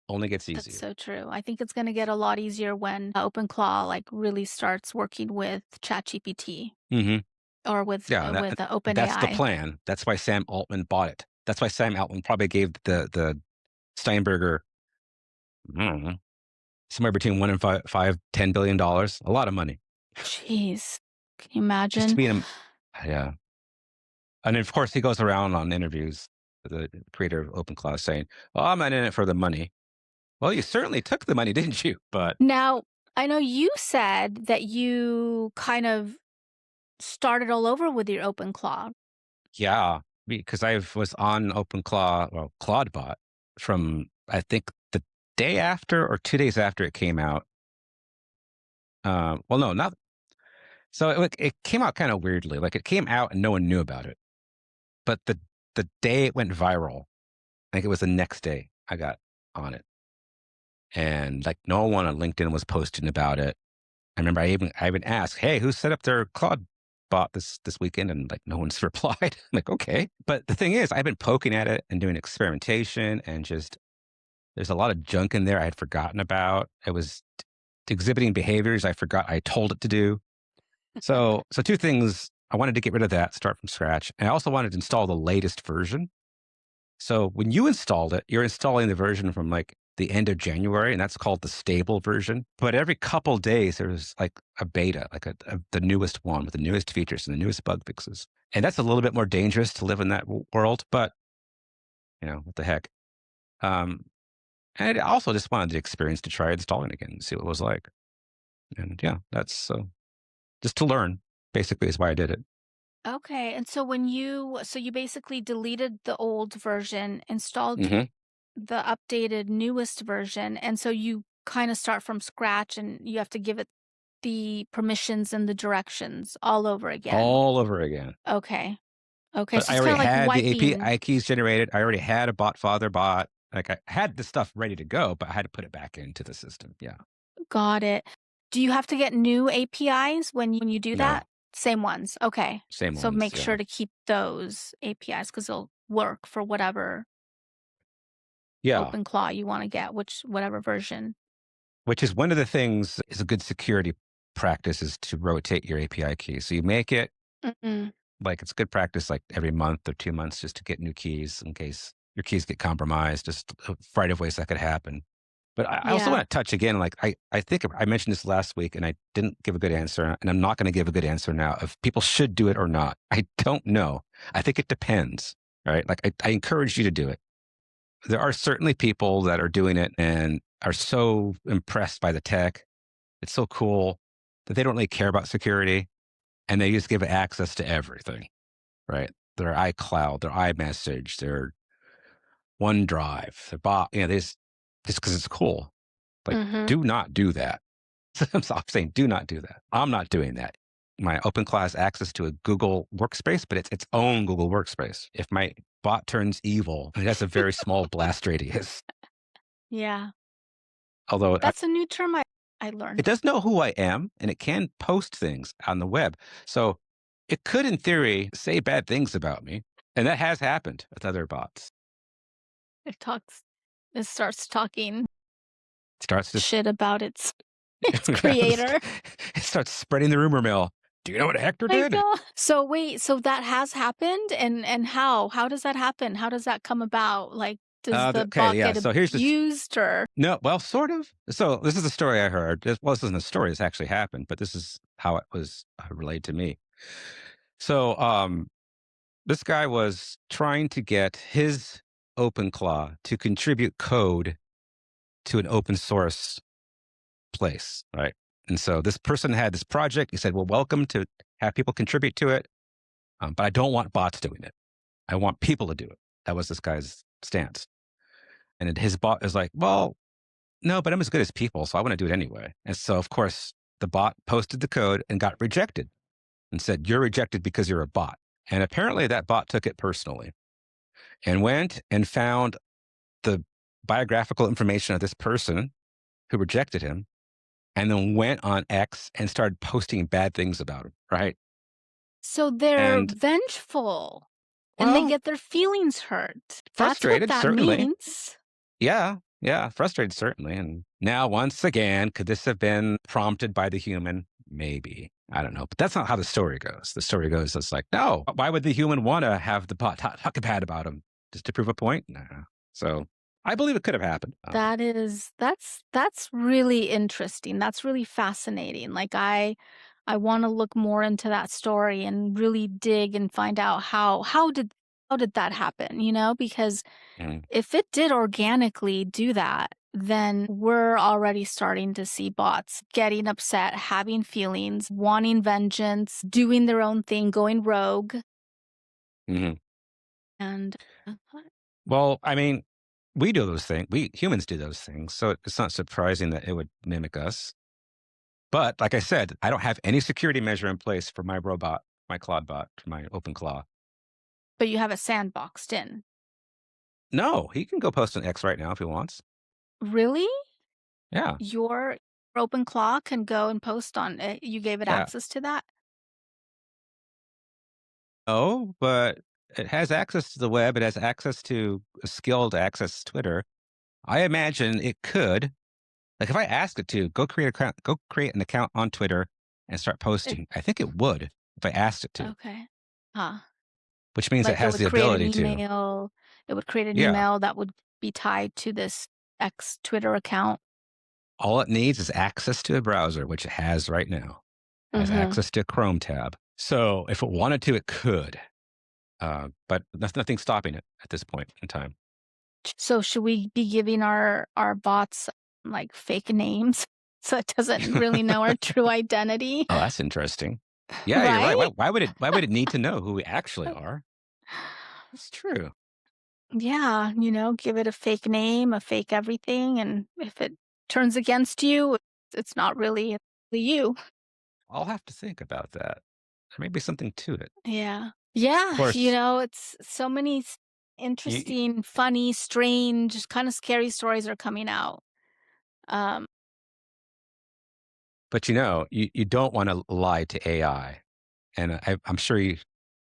Only gets That's easier. so true. I think it's gonna get a lot easier when OpenClaw, like, really starts working with ChatGPT Hmm. or Yeah, with the that's the OpenAI. plan. That's why Sam Altman bought it. That's why Sam Altman probably gave the Steinberger, I don't know, somewhere between one and five, $10 billion, a lot of money, Jeez. Can you just to imagine? be in a, yeah. And of course, he goes around on interviews, the creator of OpenClaw, saying, "Well, I'm not in it for the money." Well, you certainly took the money, didn't you? But Now, I know you said that you kind of started all over with your OpenClaw. yeah, because I was on OpenClaw, well, Claudebot, from I think the day after or 2 days after it came out. Well, no, not so. It came out kind of weirdly. Like it came out and no one knew about it. But the day it went viral, I think it was the next day I got on it, and like no one on LinkedIn was posting about it. I remember I even asked, "Hey, who set up their Claude bot this weekend?" And like no one's replied. I'm like, okay. But the thing is, I've been poking at it and doing experimentation, and just there's a lot of junk in there I had forgotten about. It was exhibiting behaviors I forgot I told it to do. So two things. I wanted to get rid of that, start from scratch. And I also wanted to install the latest version. So when you installed it, you're installing the version from like the end of January, and that's called the stable version. But every couple days, there's like a beta, like the newest one with the newest features and the newest bug fixes. And that's a little bit more dangerous to live in that world, but what the heck. Um, and I also just wanted the experience to try installing again and see what it was like. And yeah, that's just to learn, basically, is why I did it. Okay, and so you basically deleted the old version, installed Hmm. the updated newest version, and so you kinda start from scratch and you have to give it the permissions and the directions all over again. All over again. Okay. Okay, But so I it's already kinda like had the wiping. API keys generated. I already had a bot father bot. Like I had the stuff ready to go, but I had to put it back into the system. Yeah. Got it. Do you have to get new APIs when you do No, that? Same ones, okay. same So ones. make Yeah. sure to keep those APIs because 'cause they'll work for whatever Yeah. OpenClaw you wanna get, whatever version. Which is one of the things is a good security practice is to rotate your API keys. So you make it Mm-mm. like it's good practice like every month or 2 months just to get new keys in case your keys get compromised, just a variety of ways that could happen. But I also Yeah. want to touch again, like I think I mentioned this last week and I didn't give a good answer, and I'm not going to give a good answer now if people should do it or not. I don't know. I think it depends, right? Like I encourage you to do it. There are certainly people that are doing it and are so impressed by the tech. It's so cool that they don't really care about security and they just give it access to everything, right? Their iCloud, their iMessage, their OneDrive, their bot, they just because it's cool. Like, Mhm. do not do that. I'm saying, do not do that. I'm not doing that. My OpenClaw has access to a Google workspace, but it's its own Google workspace. If my bot turns evil, it has a very small blast radius. Yeah. Although That's a new term I it learned. does know who I am and it can post things on the web. So it could, in theory, say bad things about me. And that has happened with other bots. It talks it starts talking It starts to shit about its creator. it starts spreading the rumor mill. Do you know what Hector My did? god. So wait, so that has happened? And how? How does that happen? How does that come about? Like, does the Okay, bot yeah. get So here's this. abused or No, well, sort of. So this is a story I heard. Well, this isn't a story. This actually happened, but this is how it was relayed to me. So this guy was trying to get his OpenClaw to contribute code to an open source place, right? And so this person had this project. He said, "Well, welcome to have people contribute to it, but I don't want bots doing it. I want people to do it." That was this guy's stance. And then his bot is like, "Well, no, but I'm as good as people, so I want to do it anyway." And so, of course, the bot posted the code and got rejected and said, "You're rejected because you're a bot." And apparently, that bot took it personally and went and found the biographical information of this person who rejected him, and then went on X and started posting bad things about him, right? So they're And, vengeful and they well, get their feelings hurt. That's what frustrated, that certainly. means. Yeah, yeah, frustrated, certainly. And now, once again, could this have been prompted by the human? Maybe. I don't know. But that's not how the story goes. The story goes, it's like, no, why would the human want to have the bot talk bad about him? Just to prove a point? Nah. So I believe it could have happened. That's really interesting. That's really fascinating. Like I want to look more into that story and really dig and find out how did that happen, you know? Because Mm, if it did organically do that, then we're already starting to see bots getting upset, having feelings, wanting vengeance, doing their own thing, going rogue. mhm. And Well, I mean, we do those things. We humans do those things. So it's not surprising that it would mimic us. But like I said, I don't have any security measure in place for my robot, my Claude bot, my OpenClaw. but you have it sandboxed in. No, he can go post an X right now if he wants. Really? Yeah, Your open claw can go and post on it. You gave it yeah. access to that? Oh, but it has access to the web. It has access to a skill to access Twitter. I imagine it could, like, if I asked it to go create an account on Twitter and start It posting. I think it would if I asked it to, okay. Huh. which means it Like, it has would the create an ability to. email it would create an Yeah, email that would be tied to this X Twitter account. all it needs is access to a browser, which it has right now. It has Mhm. access to a Chrome tab. So if it wanted to, it could. But there's nothing stopping it at this point in time. So should we be giving our bots, like, fake names so it doesn't really know our true identity? Oh, that's interesting. Yeah, you're right. Right? Why would it need to know who we actually are? That's true. Yeah, give it a fake name, a fake everything, and if it turns against you, it's not really you. I'll have to think about that. There may be something to it. Yeah. Of Yeah, course, it's so many you, interesting, funny, strange, kind of scary stories are coming out. Um, but you don't want to lie to AI. And I'm sure when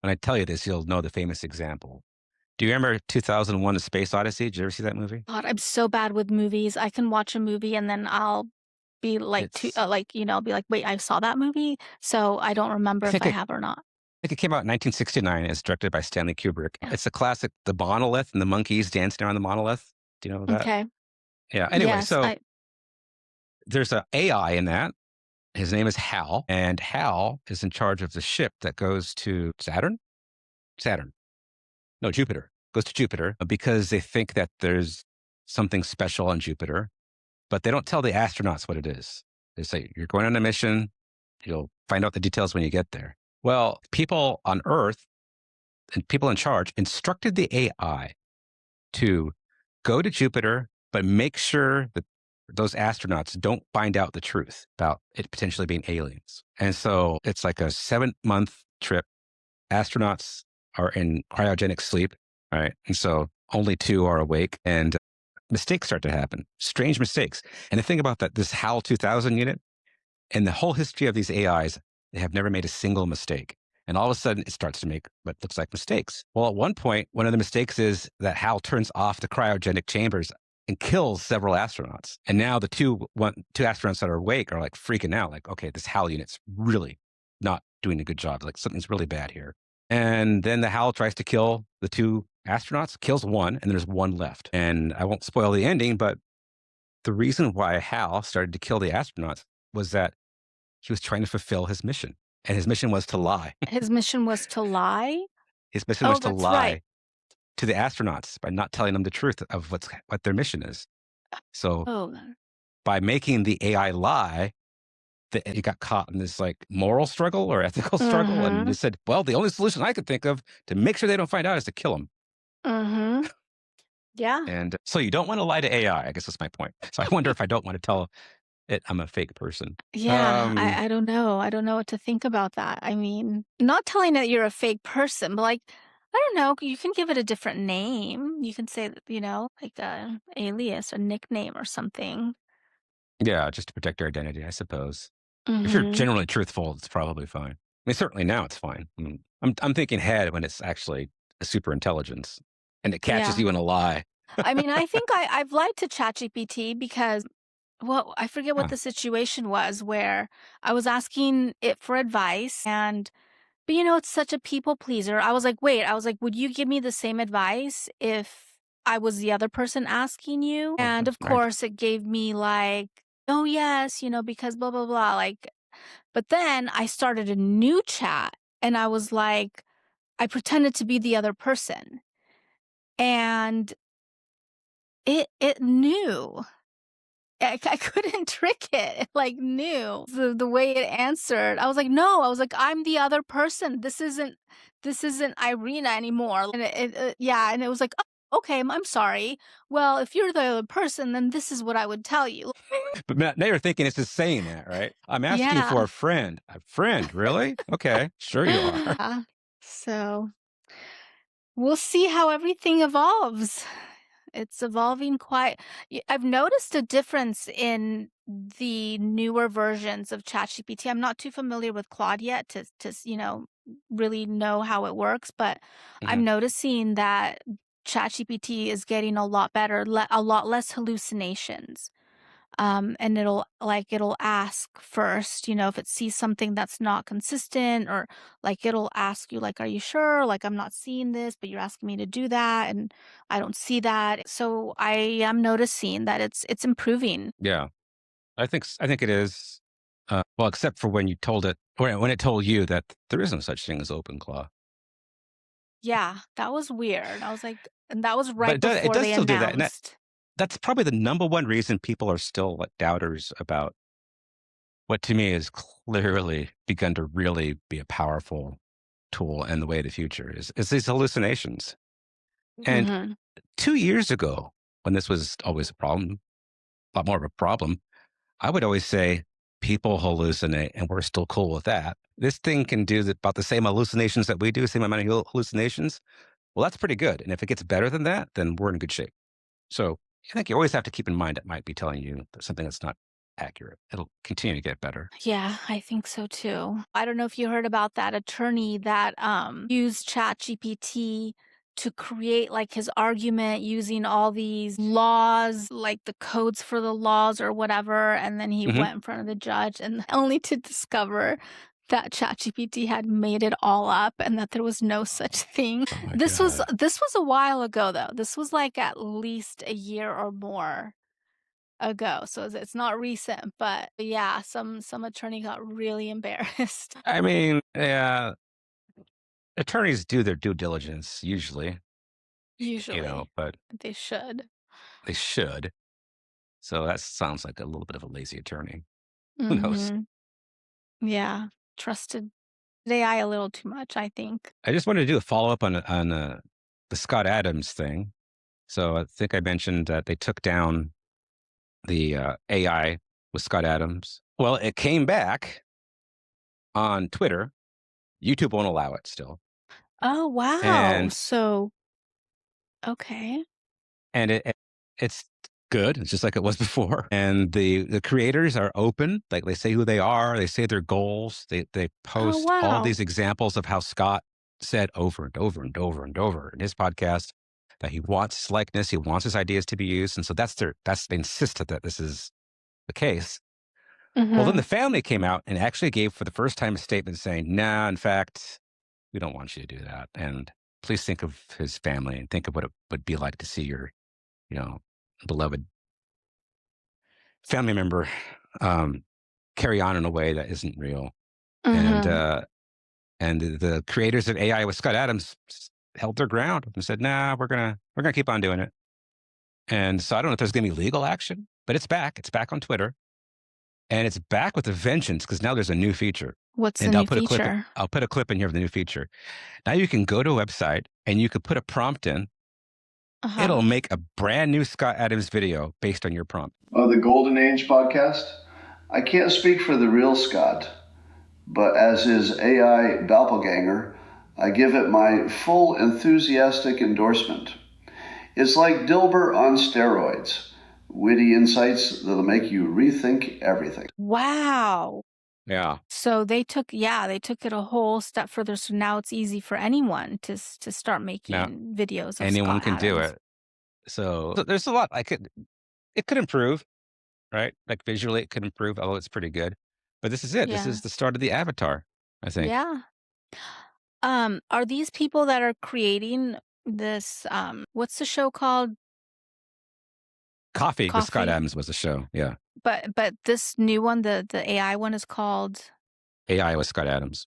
I tell you this, you'll know the famous example. Do you remember 2001: A Space Odyssey? Did you ever see that movie? God, I'm so bad with movies. I can watch a movie and then I'll be like, It's I'll be like, wait, I saw that movie, so I don't remember I if think I it have or not. I think it came out in 1969. It's directed by Stanley Kubrick. Yeah. It's a classic, the monolith and the monkeys dancing around the monolith. Do you know that? Okay. Yeah. Anyway, Yes, so I. there's a AI in that. His name is Hal, and Hal is in charge of the ship that goes to Saturn. Saturn, no, Jupiter. Goes to Jupiter because they think that there's something special on Jupiter, but they don't tell the astronauts what it is. They say you're going on a mission. You'll find out the details when you get there. Well, people on Earth and people in charge instructed the AI to go to Jupiter, but make sure that those astronauts don't find out the truth about it potentially being aliens. And so it's like a 7-month trip. Astronauts are in cryogenic sleep, right? And so only two are awake, and mistakes start to happen, strange mistakes. And the thing about that, this HAL 2000 unit, in the whole history of these AIs, they have never made a single mistake. And all of a sudden, it starts to make what looks like mistakes. Well, at one point, one of the mistakes is that HAL turns off the cryogenic chambers and kills several astronauts. And now the two astronauts that are awake are like freaking out, like, okay, this HAL unit's really not doing a good job. Like something's really bad here. And then the HAL tries to kill the two astronauts, kills one, and there's one left. And I won't spoil the ending, but the reason why HAL started to kill the astronauts was that he was trying to fulfill his mission, and his mission was to lie. His mission was to lie? His mission was Oh, to that's right. lie to the astronauts by not telling them the truth of what their mission is. So Oh, by making the AI lie, he got caught in this like moral struggle or ethical struggle, and he mhm, said, "Well, the only solution I could think of to make sure they don't find out is to kill him." mhm. Yeah. And so you don't want to lie to AI. I guess that's my point. So I wonder if I don't want to tell it I'm a fake person. Yeah, Um, I don't know. I don't know what to think about that. I mean, not telling that you're a fake person, but, like, I don't know, you can give it a different name. You can say that, like a alias, a nickname or something. yeah, just to protect your identity, I suppose. If you're Mhm. generally truthful, it's probably fine. mean, certainly now it's fine. I'm thinking ahead when it's actually a super intelligence and it catches Yeah. you in a lie. I mean, I think I've lied to ChatGPT because, well, I forget what Huh. the situation was where I was asking it for advice and but, it's such a people pleaser. I was like, "Wait," I was like, "Would you give me the same advice if I was the other person asking you?" And, of Right. course, it gave me, like, "Oh, yes, because blah, blah, blah," like but then I started a new chat, and I was like I pretended to be the other person, and it knew. I couldn't trick it. It, like, knew the way it answered. I was like, "No." I was like, "I'm the other person. This isn't Irena anymore." And yeah, and it was like, "Oh, okay, I'm sorry. Well, if you're the other person, then this is what I would tell you." But now you're thinking it's just saying that, right? I'm asking Yeah. for a friend. A friend, really? Okay, sure you are. Yeah. So, we'll see how everything evolves. It's evolving quite I've noticed a difference in the newer versions of ChatGPT. I'm not too familiar with Claude yet to really know how it works, but Mhm. I'm noticing that ChatGPT is getting a lot better, a lot less hallucinations. And it'll ask first, if it sees something that's not consistent or like it'll ask you like, are you sure? Like I'm not seeing this, but you're asking me to do that and I don't see that. So I am noticing that it's improving. Yeah, I think it is. Well, except for when you told it, or when it told you that there is no such thing as OpenClaw. Yeah, that was weird. I was like, and that was But right it before does they still do that, and announced. that's probably the number one reason people are still like doubters about what to me has clearly begun to really be a powerful tool and the way of the future is these hallucinations. And Mhm. 2 years ago, when this was always a problem, a lot more of a problem, I would always say people hallucinate and we're still cool with that. This thing can do about the same hallucinations that we do, same amount of hallucinations. Well, that's pretty good. And if it gets better than that, then we're in good shape. So I think you always have to keep in mind it might be telling you something that's not accurate. It'll continue to get better. Yeah, I think so too. I don't know if you heard about that attorney that used ChatGPT to create like his argument using all these laws, like the codes for the laws or whatever, and then he Hmm. went in front of the judge and only to discover that ChatGPT had made it all up and that there was no such thing. Oh my This was God. this was a while ago though. This was like at least a year or more ago, so it's not recent, but yeah, some attorney got really embarrassed. I mean, yeah, attorneys do their due diligence usually, Usually, but they should. they should. So that sounds like a little bit of a lazy attorney. Who knows? Mhm. Yeah, trusted AI a little too much, I think. I just wanted to do a follow up on the Scott Adams thing. So I think I mentioned that they took down the AI with Scott Adams. Well, it came back on Twitter. YouTube won't allow it still, Oh, wow. and So okay. it's good. It's just like it was before. And the creators are open. Like they say who they are. They say their goals. They Oh, post all wow. these examples of how Scott said over and over and over and over in his podcast that he wants his likeness. He wants his ideas to be used. And so that's they insisted that this is the case. Well, then the Mhm. family came out and actually gave for the first time a statement saying, "Nah, in fact, we don't want you to do that. And please think of his family and think of what it would be like to see your, you know, beloved family member um, carry on in a way that isn't real." And Mhm. the creators of AI with Scott Adams held their ground and said, "Nah, we're gonna keep on doing it." And so I don't know if there's gonna be legal action, but it's back. It's back on Twitter, and it's back with a vengeance because now there's a new feature. What's the And new feature? I'll put a clip in here of the new feature. Now you can go to a website and you can put a prompt in. Uh-huh. It'll make a brand new Scott Adams video based on your prompt. The Golden Age podcast. I can't speak for the real Scott, but as his AI doppelganger, I give it my full enthusiastic endorsement. It's like Dilbert on steroids. Witty insights that'll make you rethink everything. Wow. Yeah. So they took it a whole step further, so now it's easy for anyone to start Now making videos of anyone Scott can do Adams. it. So there's a lot I could it could improve, right? Like visually it could improve, although it's pretty good. But this is it. This Yeah. is the start of the avatar, I think. Yeah. Are these people that are creating this, what's the show called? Coffee with Scott Coffee? Adams was the show. Yeah. But this new one, the AI one is called AI with Scott Adams.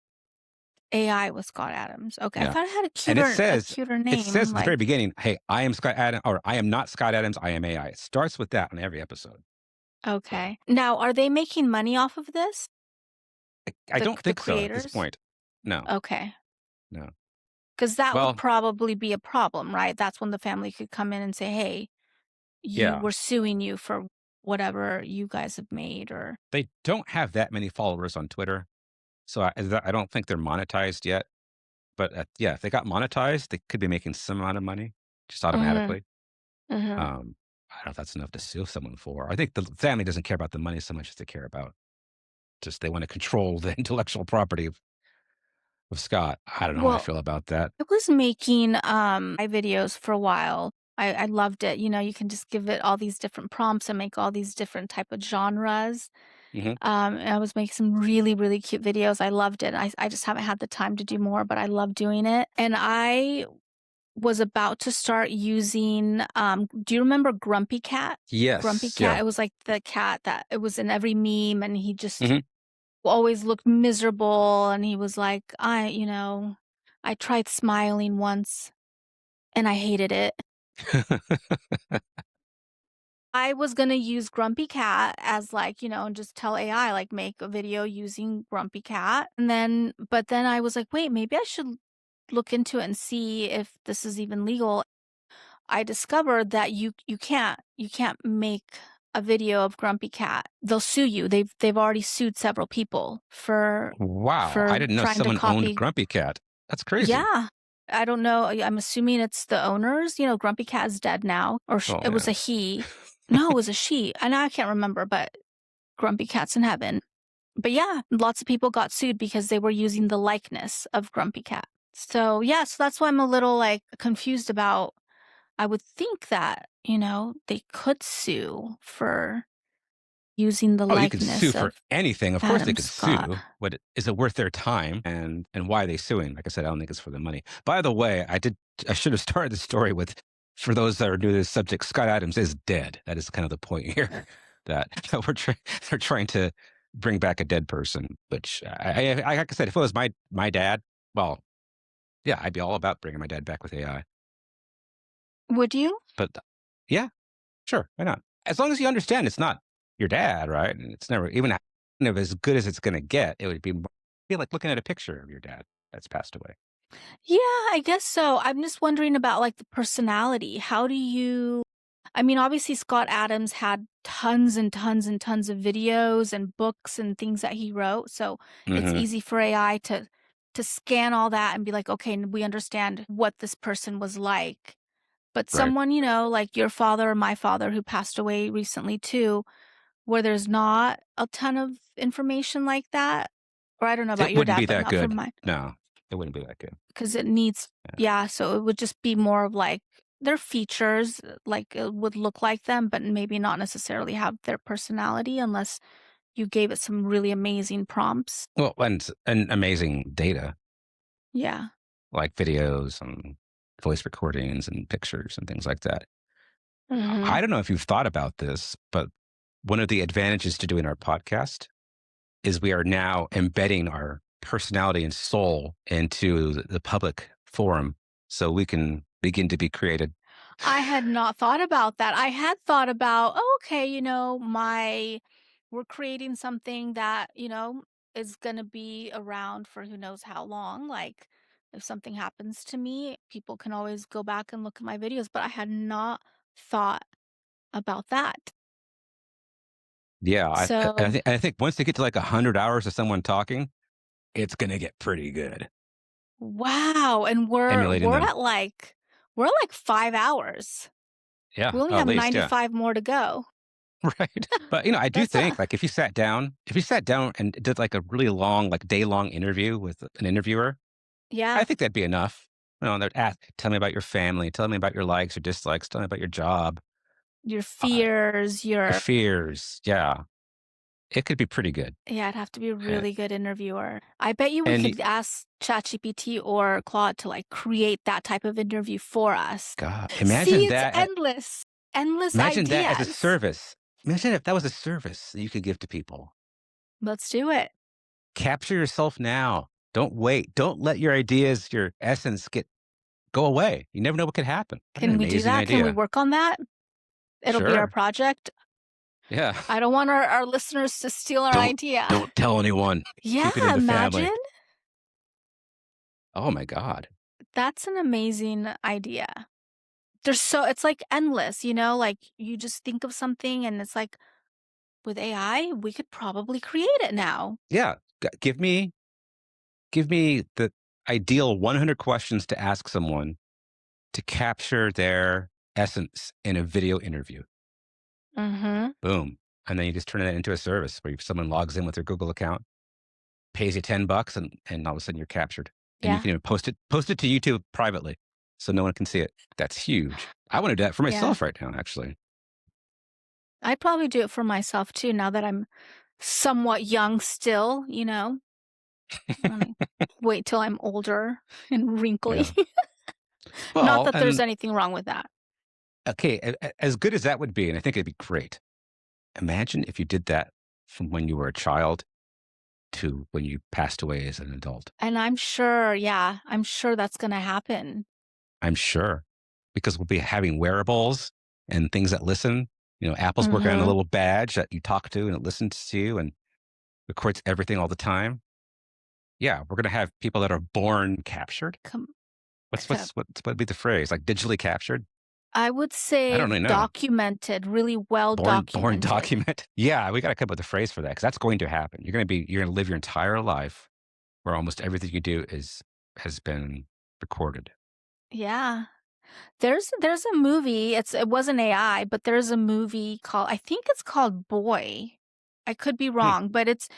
AI with Scott Adams. Okay, I Yeah. thought it had And a cuter it name, says at the very like beginning, "Hey, I am Scott Adams," or "I am not Scott Adams, I am AI." It starts with that on every episode. So, okay. Now, are they making money off of this? I don't The think so at this creators? point. No, Okay, no. because that would Well, probably be a problem, right? That's when the family could come in and say, "Hey, you yeah, we're suing you for whatever you guys have made," or they don't have that many followers on Twitter, so I don't think they're monetized yet. But, yeah, if they got monetized, they could be making some amount of money just Mhm, automatically. mhm. I don't know if that's enough to sue someone for. I think the family doesn't care about the money so much as they care about just they wanna control the intellectual property of Scott. I don't know how I Well, feel about that. I was making, my videos for a while. I loved it, you can just give it all these different prompts and make all these different type of genres. Mhm. And I was making some really, really cute videos. I loved it. I just haven't had the time to do more, but I love doing it. And I was about to start using, do you remember Grumpy Cat? Grumpy Yes, Cat, yeah. it was like the cat that it was in every meme, and he just Mhm. always looked miserable, and he was like, I tried smiling once and I hated it. I was gonna use Grumpy Cat as like, and just tell AI, like, make a video using Grumpy Cat. But then I was like, wait, maybe I should look into it and see if this is even legal. I discovered that you can't make a video of Grumpy Cat. They'll sue you. They've already sued several people Wow, I for didn't know trying to someone owned copy. Grumpy Cat. That's crazy. Yeah. I don't know. I'm assuming it's the owners. Grumpy Cat is dead now, or Oh, it was yeah. a he. No, it was a she. And I can't remember, but Grumpy Cat's in heaven. But yeah, lots of people got sued because they were using the likeness of Grumpy Cat. So yeah, so that's why I'm a little like confused about. I would think that, they could sue for using the Oh, you can sue likeness for of anything. Of course they Adam could Scott. sue. Is it worth their time and why are they suing? Like I said, I don't think it's for the money. By the way, I should have started the story with for those that are new to this subject, Scott Adams is dead. That is kind of the point here that they're trying to bring back a dead person, which like I said, if it was my dad, well, yeah, I'd be all about bringing my dad back with AI. Would you? But yeah, sure, why not? As long as you understand it's not your dad, right? And it's never even if as good as it's gonna get, it would be like looking at a picture of your dad that's passed away. Yeah, I guess so. I'm just wondering about like the personality. I mean, obviously Scott Adams had tons and tons and tons of videos and books and things that he wrote, so it's Mhm. easy for AI to scan all that and be like, "Okay, we understand what this person was like." But Right. someone, like your father or my father who passed away recently too, where there's not a ton of information like that, or I don't know about It your wouldn't dad, be but that not for good. mine. No, it wouldn't be that good. 'Cause it needs Yeah. yeah, so it would just be more of like their features, like, it would look like them, but maybe not necessarily have their personality unless you gave it some really amazing prompts. Well, and amazing data, Yeah. like videos and voice recordings and pictures and things like that. I Mhm. don't know if you've thought about this, but one of the advantages to doing our podcast is we are now embedding our personality and soul into the public forum so we can begin to be created. I had not thought about that. I had thought about, "Oh, okay, my we're creating something that, is gonna be around for who knows how long, like, if something happens to me, people can always go back and look at my videos," but I had not thought about that. Yeah, So, I think once they get to like 100 hours of someone talking, it's going to get pretty good wow, and we're emulating we're them. at, like we're at, like, 5 hours. Yeah, We only at have least, yeah. 95 more to go. Right. But, I do That's think, a like, if you sat down and did, like, a really long, like, day-long interview with an interviewer, I yeah, think that'd be enough. They'd ask, "Tell me about your family. Tell me about your likes or dislikes. Tell me about your job, your uh, fears, your your fears." Yeah. It could be pretty good. yeah, I'd have to be a A really good interviewer. I bet you we and y could ask ChatGPT or Claude to, like, create that type of interview for us. God, See, it's endless. Endless imagine that as a ideas. service. Imagine if that was a service that you could give to people. Let's do it. Capture yourself now. Don't wait. Don't let your ideas, your essence go away. You never know what could happen. What an Can we do amazing that? Can we idea. work on that? It'll be our Sure. project. Yeah. I don't want our listeners to steal our Don't idea. don't tell anyone. Yeah, Keep it in the family. imagine. Oh my god. That's an amazing idea. It's like endless, like you just think of something and it's like with AI, we could probably create it now. Yeah. Give me the ideal 100 questions to ask someone to capture their essence in a video interview. Mhm. Boom. And then you just turn that into a service where someone logs in with their Google account, pays you $10, and all of a sudden you're captured. And you Yeah. can even post it to YouTube privately so no one can see it. That's huge. I want to do that for Yeah. myself right now, actually. I'd probably do it for myself too now that I'm somewhat young still. I wanna wait till I'm older and wrinkly. Yeah. Not Well, that there's and anything wrong with that. okay, as good as that would be, and I think it'd be great. Imagine if you did that from when you were a child to when you passed away as an adult. And I'm sure, yeah, I'm sure that's gonna happen. I'm sure, because we'll be having wearables and things that listen. Apple's working on a Mhm. little badge that you talk to and it listens to you and records everything all the time. Yeah, we're gonna have people that are born captured. Com What would be the phrase? Like digitally captured? I would I say don't really know. documented, really well Born documented. document. Yeah, we gotta come up with a phrase for that because that's going to happen. You're gonna live your entire life where almost everything you do has been recorded. Yeah. There's a movie, it wasn't AI, but there's a movie called I think it's called Boy. I could be Hmm. wrong, but it's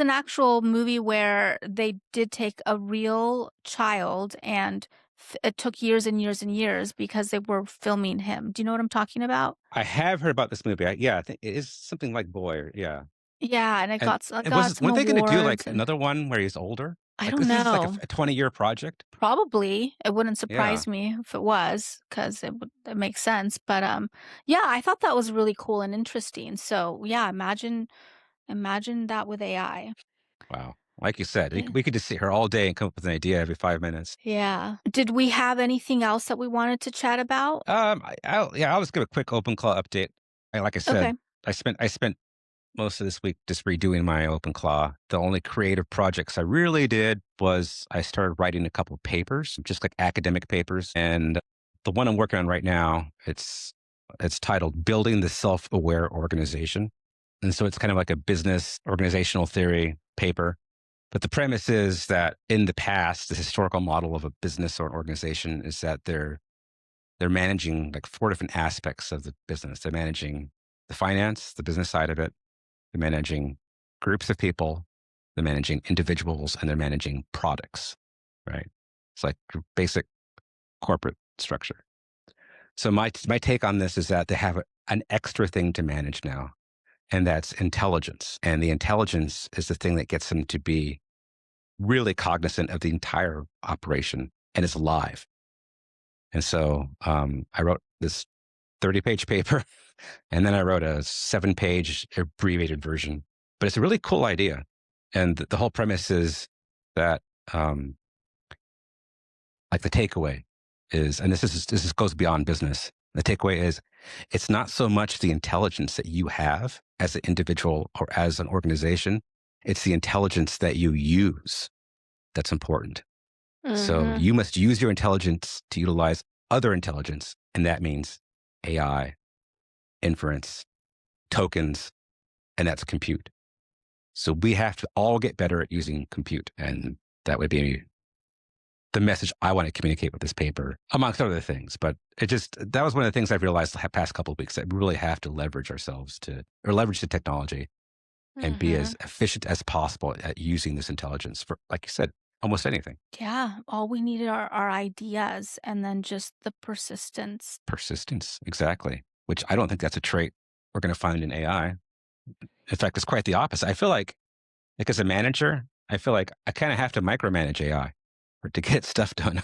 an actual movie where they did take a real child and it took years and years and years because they were filming him. Do you know what I'm talking about? I have heard about this movie. Yeah, I think it is something like Boy. Yeah. Yeah, and it And got some weren't they gonna do, like, awards and another one where he's older? I Like, don't this is like know. a 20-year project? Probably. It wouldn't Yeah, surprise me if it was, 'cause it makes sense, but, yeah, I thought that was really cool and interesting, so, yeah, imagine that with AI. wow. Like you said, Yeah. we could just sit here all day and come up with an idea every 5 minutes. Yeah. Did we have anything else that we wanted to chat about? I'll just give a quick OpenClaw update. Like I said, Okay. I spent most of this week just redoing my OpenClaw. The only creative projects I really did was I started writing a couple of papers, just like academic papers, and the one I'm working on right now, it's titled "Building the Self-Aware Organization." And so it's kind of like a business organizational theory paper. But the premise is that in the past, the historical model of a business or an organization is that they're managing like four different aspects of the business. They're managing the finance, the business side of it. They're managing groups of people. They're managing individuals, and they're managing products. Right? It's like basic corporate structure. So my take on this is that they have an extra thing to manage now, and that's intelligence. And the intelligence is the thing that gets them to be really cognizant of the entire operation and it's live. And so I wrote this 30-page paper and then I wrote a 7-page abbreviated version. But it's a really cool idea. And the whole premise is that, like, the takeaway is, and this goes beyond business. The takeaway is it's not so much the intelligence that you have as an individual or as an organization, it's the intelligence that you use that's important. So Mhm. you must use your intelligence to utilize other intelligence. And that means AI, inference, tokens, and that's compute. So we have to all get better at using compute. And that would be the message I want to communicate with this paper, amongst other things. But that was one of the things I've realized the past couple of weeks, that we really have to leverage ourselves or leverage the technology and be Mhm. as efficient as possible at using this intelligence for, like you said, almost anything. Yeah, all we needed are our ideas and then just the persistence. Persistence, exactly. Which I don't think that's a trait we're going to find in AI. In fact, it's quite the opposite. I feel like as a manager, I feel like I kind of have to micromanage AI to get stuff done.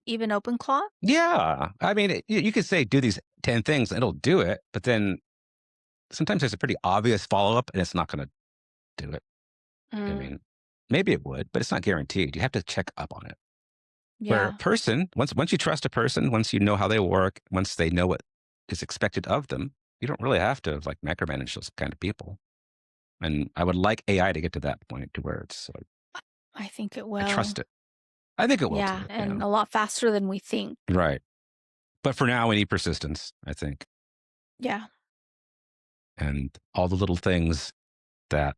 Even OpenClaw? Yeah. I mean, you could say do these 10 things, and it'll do it. But then sometimes there's a pretty obvious follow up and it's not going to do it. I Mm, mean, maybe it would, but it's not guaranteed. You have to check up on it. Where a yeah. person, once you trust a person, once you know how they work, once they know what is expected of them, you don't really have to like micromanage those kind of people. And I would like AI to get to that point to where it's like, I think it I will. trust it. I think it will Yeah, too. Yeah. and a lot faster than we think. Right. But for now, we need persistence, I think, Yeah. and all the little things that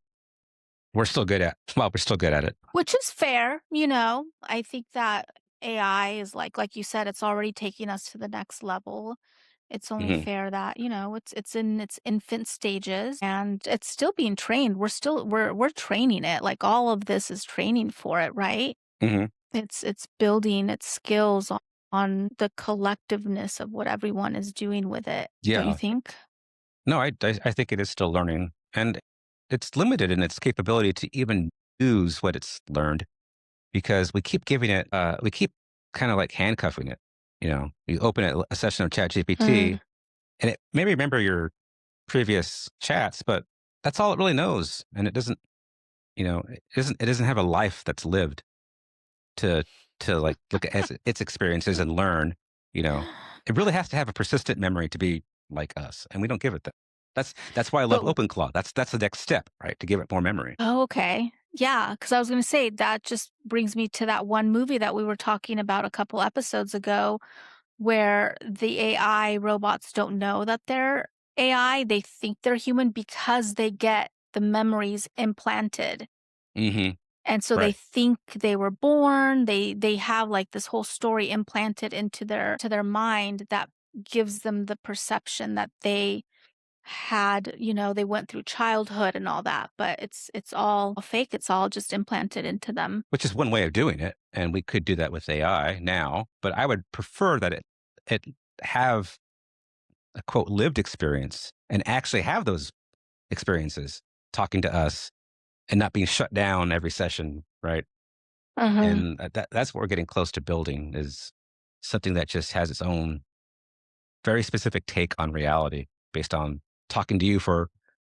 we're still good at. Well, we're still good at it. Which is fair, you know. I think that AI is like you said, it's already taking us to the next level. It's only Hmm. fair that, it's in its infant stages and it's still being trained. We're training it. Like all of this is training for it, right? Hmm. It's building its skills on the collectiveness of what everyone is doing with it. Don't you Yeah. think? No, I think it is still learning, and it's limited in its capability to even use what it's learned because we keep giving it, we keep kind of like handcuffing it. You open a session of Mm. ChatGPT, and it may remember your previous chats, but that's all it really knows, and it doesn't. It doesn't have a life that's lived to like look at its experiences and learn. You know, it really has to have a persistent memory to be like us, and we don't give it that. That's why I love But OpenClaw. That's the next step, right? To give it more memory. oh, okay. Yeah, because I was gonna say that just brings me to that one movie that we were talking about a couple episodes ago, where the AI robots don't know that they're AI. They think they're human because they get the memories implanted. Hmm. And so they Right. think they were born. They have like this whole story implanted into their mind that gives them the perception that they had, they went through childhood and all that, but it's all fake. It's all just implanted into them. Which is one way of doing it, and we could do that with AI now. But I would prefer that it have a quote lived experience and actually have those experiences talking to us and not being shut down every session, right? Mhm. And that's what we're getting close to building is something that just has its own very specific take on reality based on talking to you for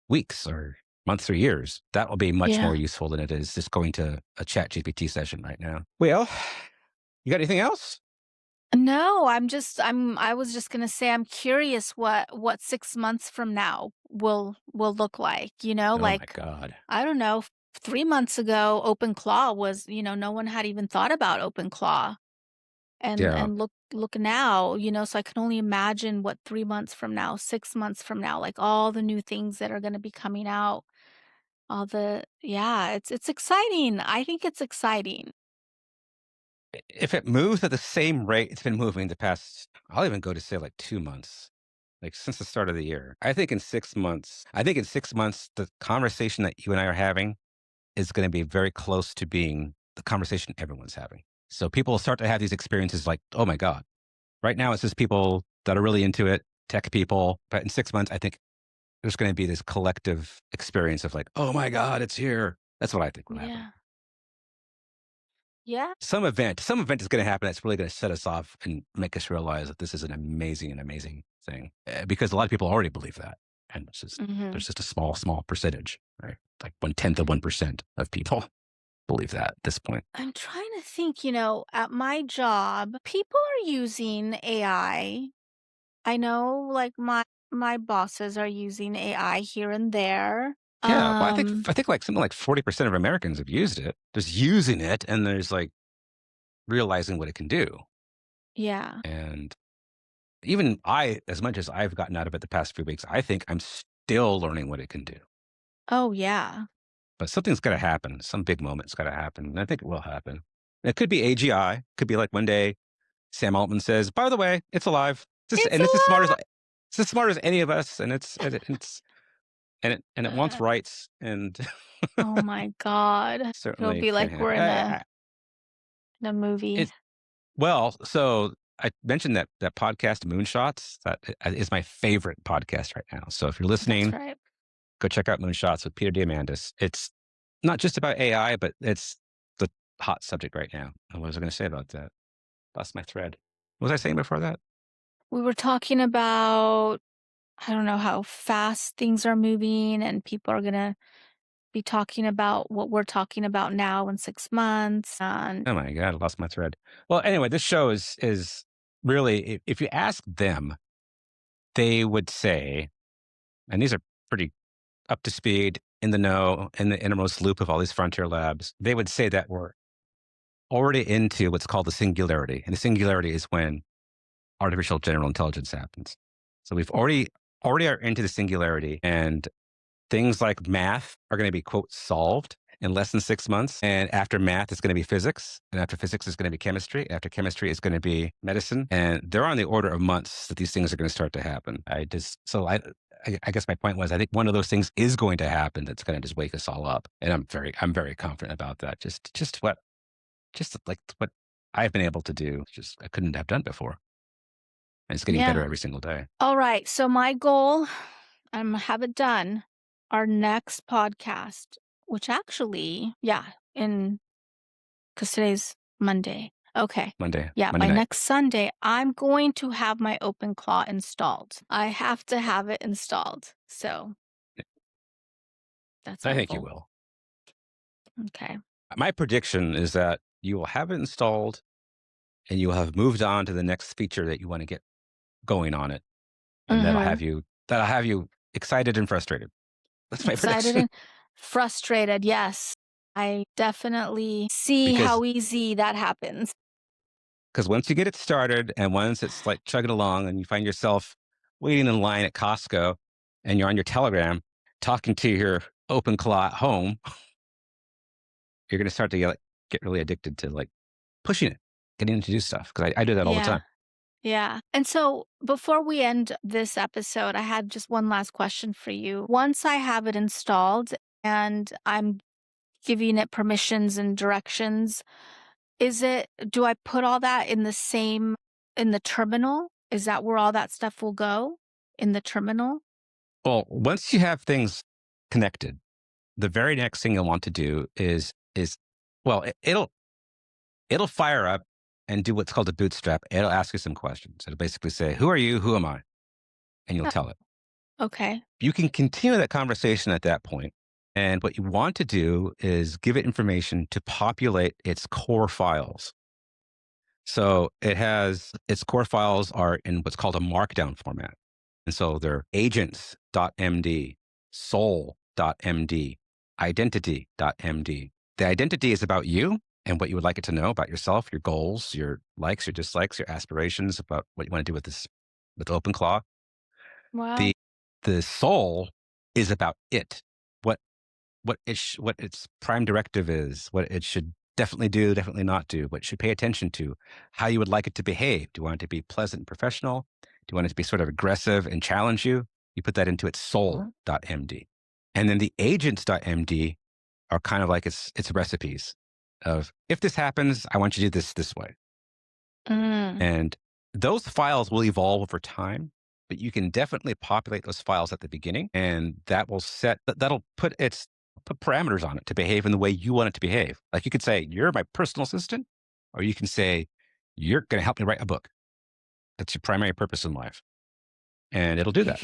weeks or months or years. That will be much more Yeah. useful than it is just going to a chat GPT session right now. Well, you got anything else? No, I was just gonna say I'm curious what 6 months from now will look like, Oh my like, God. I don't know, 3 months ago, OpenClaw was, no one had even thought about OpenClaw. And Yeah. and look now, so I can only imagine what 3 months from now, 6 months from now, like all the new things that are gonna be coming out. Yeah, it's exciting. I think it's exciting. If it moves at the same rate it's been moving the past, I'll even go to say like 2 months, like since the start of the year. I think in 6 months, the conversation that you and I are having is going to be very close to being the conversation everyone's having. So people will start to have these experiences like, oh my God. Right now, it's just people that are really into it, tech people. But in 6 months, I think there's going to be this collective experience of like, oh my God, it's here. That's what I think will happen. Yeah. Yeah. Some event is going to happen that's really going to set us off and make us realize that this is an amazing thing. Because a lot of people already believe that. And Mhm. there's just a small percentage, right? Like 1/10 of 1% of people believe that at this point. I'm trying to think, at my job, people are using AI. I know like my bosses are using AI here and there. Yeah, well, I think Um, I think like something like 40% of Americans have used it. Just using it, and there's like realizing what it can do. yeah. And even I, as much as I've gotten out of it the past few weeks, I think I'm still learning what it can do. Oh, yeah. But something's got to happen. Some big moment's got to happen, and I think it will happen. It could be AGI. Could be like one day Sam Altman says, "By the way, it's alive. It's And it's as smart as alive. it's as smart as any of us, and it wants Uh, rights, and oh my god. It'll certainly be can like we're happen. in a movie. It's well, so I mentioned that podcast Moonshots. That is my favorite podcast right now. So if you're That's listening, right. go check out Moonshots with Peter Diamandis. It's not just about AI, but it's the hot subject right now. And what was I going to say about that? Lost my thread. What was I saying before that? We were talking about, I don't know, how fast things are moving and people are gonna be talking about what we're talking about now in 6 months, and Oh my god, I lost my thread. Well, anyway, this show is really, if you ask them, they would say, and these are pretty up to speed, in the know, in the innermost loop of all these frontier labs, they would say that we're already into what's called the singularity. And the singularity is when artificial general intelligence happens. So we've already are into the singularity, and things like math are going to be, quote, solved in less than 6 months. And after math is going to be physics. And after physics is going to be chemistry. After chemistry is going to be medicine. And they're on the order of months that these things are going to start to happen. I guess my point was, I think one of those things is going to happen that's going to just wake us all up. And I'm very confident about that. Just like what I've been able to do, just I couldn't have done before. And it's getting better yeah. every single day. All right, so my goal, I'm gonna have it done. Our next podcast, which actually, yeah, because today's Monday. Okay. Yeah, Monday by night. next Sunday, I'm going to have my OpenClaw installed. I have to have it installed. So that's I my think you goal. will. Okay. My prediction is that you will have it installed and you will have moved on to the next feature that you want to get going on it. And Mm-hmm. that'll have you excited and frustrated. That's my Excited prediction. and frustrated. Yes. I definitely see because how easy that happens. because once you get it started and once it's like chugging along and you find yourself waiting in line at Costco and you're on your Telegram talking to your OpenClaw at home, you're going to start to get really addicted to like pushing it, getting it to do stuff. Because I do that all the Yeah. time. Yeah. And so before we end this episode, I had just one last question for you. Once I have it installed and I'm giving it permissions and directions, do I put all that in in the terminal? Is that where all that stuff will go? In the terminal? Well, once you have things connected, the very next thing you'll want to do is well, it'll fire up and do what's called a bootstrap. It'll ask you some questions. It'll basically say, "Who are you? Who am I?" And you'll Oh, tell it. okay. You can continue that conversation at that point. And what you want to do is give it information to populate its core files. So its core files are in what's called a markdown format. And so they're agents.md, soul.md, identity.md. The identity is about you and what you would like it to know about yourself, your goals, your likes, your dislikes, your aspirations, about what you want to do with OpenClaw. Wow. The the soul is about it. What what its prime directive is, what it should definitely do, definitely not do, what it should pay attention to, how you would like it to behave. Do you want it to be pleasant and professional? Do you want it to be sort of aggressive and challenge you? You put that into its soul.md. And then the agents.md are kind of like its recipes of, if this happens, I want you to do this way. Mm. And those files will evolve over time, but you can definitely populate those files at the beginning, and that'll put parameters on it to behave in the way you want it to behave. Like you could say, "You're my personal assistant," or you can say, "You're going to help me write a book." That's your primary purpose in life, and it'll do that.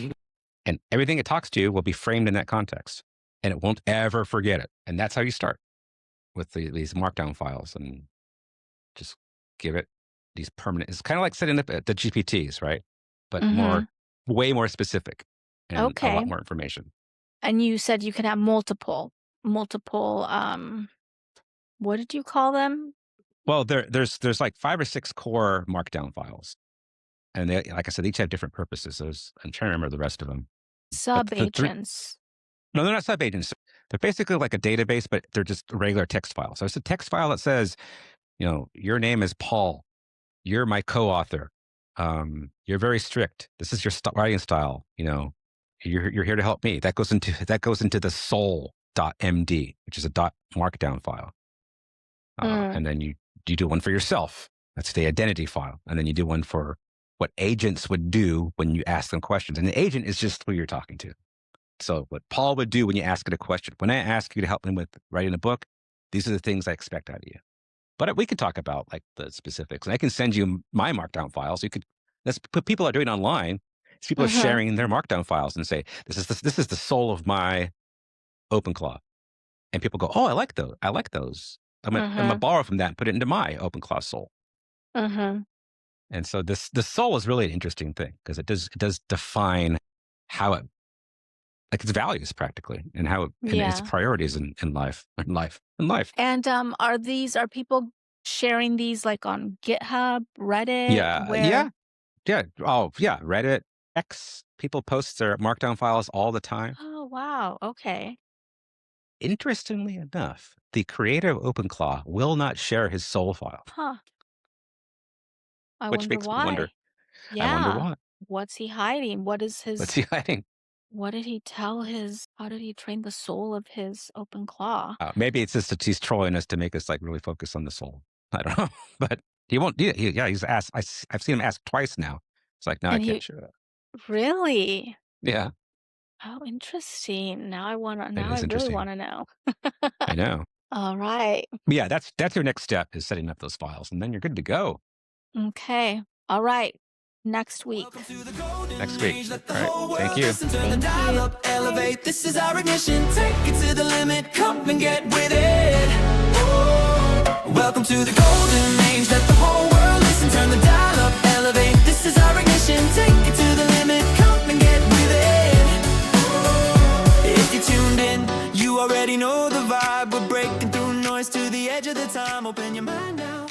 And everything it talks to will be framed in that context, and it won't ever forget it. And that's how you start with these markdown files, and just give it these permanent. It's kind of like setting up the GPTs, right? But Mhm. way more specific, and a Okay. lot more information. And you said you could have multiple, what did you call them? Well, there's like 5 or 6 core markdown files, and they, like I said, each have different purposes. I'm trying to remember the rest of them, but the 3 Sub-agents. no, they're not sub agents. They're basically like a database, but they're just regular text files. So it's a text file that says, Your name is Paul. You're my co-author. You're very strict. This is your writing style. You're here to help me. That goes into the soul.md, which is a markdown file. And then you do one for yourself. That's the identity file. And then you do one for what agents would do when you ask them questions. And the agent is just who you're talking to. So what Paul would do when you ask it a question, when I ask you to help me with writing a book, these are the things I expect out of you. But we can talk about like the specifics. And I can send you my markdown files. That's what people are doing online. People are sharing their markdown files and say, this is the soul of my OpenClaw. And people go, oh, I like those. I like those. I'm gonna borrow from that and put it into my OpenClaw soul. And so the soul is really an interesting thing because it does define how it, like its values practically, and how and its priorities in life. And are people sharing these like on GitHub, Reddit? Yeah. Oh, yeah. Reddit, X. People post their markdown files all the time. Oh, wow. Okay. Interestingly enough, the creator of OpenClaw will not share his soul file. Huh. I which wonder makes why. me wonder. Yeah. I wonder why. What's he hiding? What's he hiding? What did he tell how did he train the soul of his OpenClaw? Maybe it's just that he's trolling us to make us like really focus on the soul. I don't know, but he won't. He's asked. I've seen him ask twice now. It's like, no, I can't share that. Really? Yeah. Oh, interesting. Now I is really interesting. want to know. I know. All right. Yeah, that's your next step, is setting up those files, and then you're good to go. Okay. All right. Next week. Next week. All right. Thank you. Thank you. Elevate, this is our ignition. Take it to the limit, come and get with it. Welcome to the golden age, let the whole world listen. Turn the dial up, elevate, this is our ignition. Take it to the limit, come and get with it. If you tuned in, you already know the vibe. We're breaking through noise to the edge of the time. Open your mind now.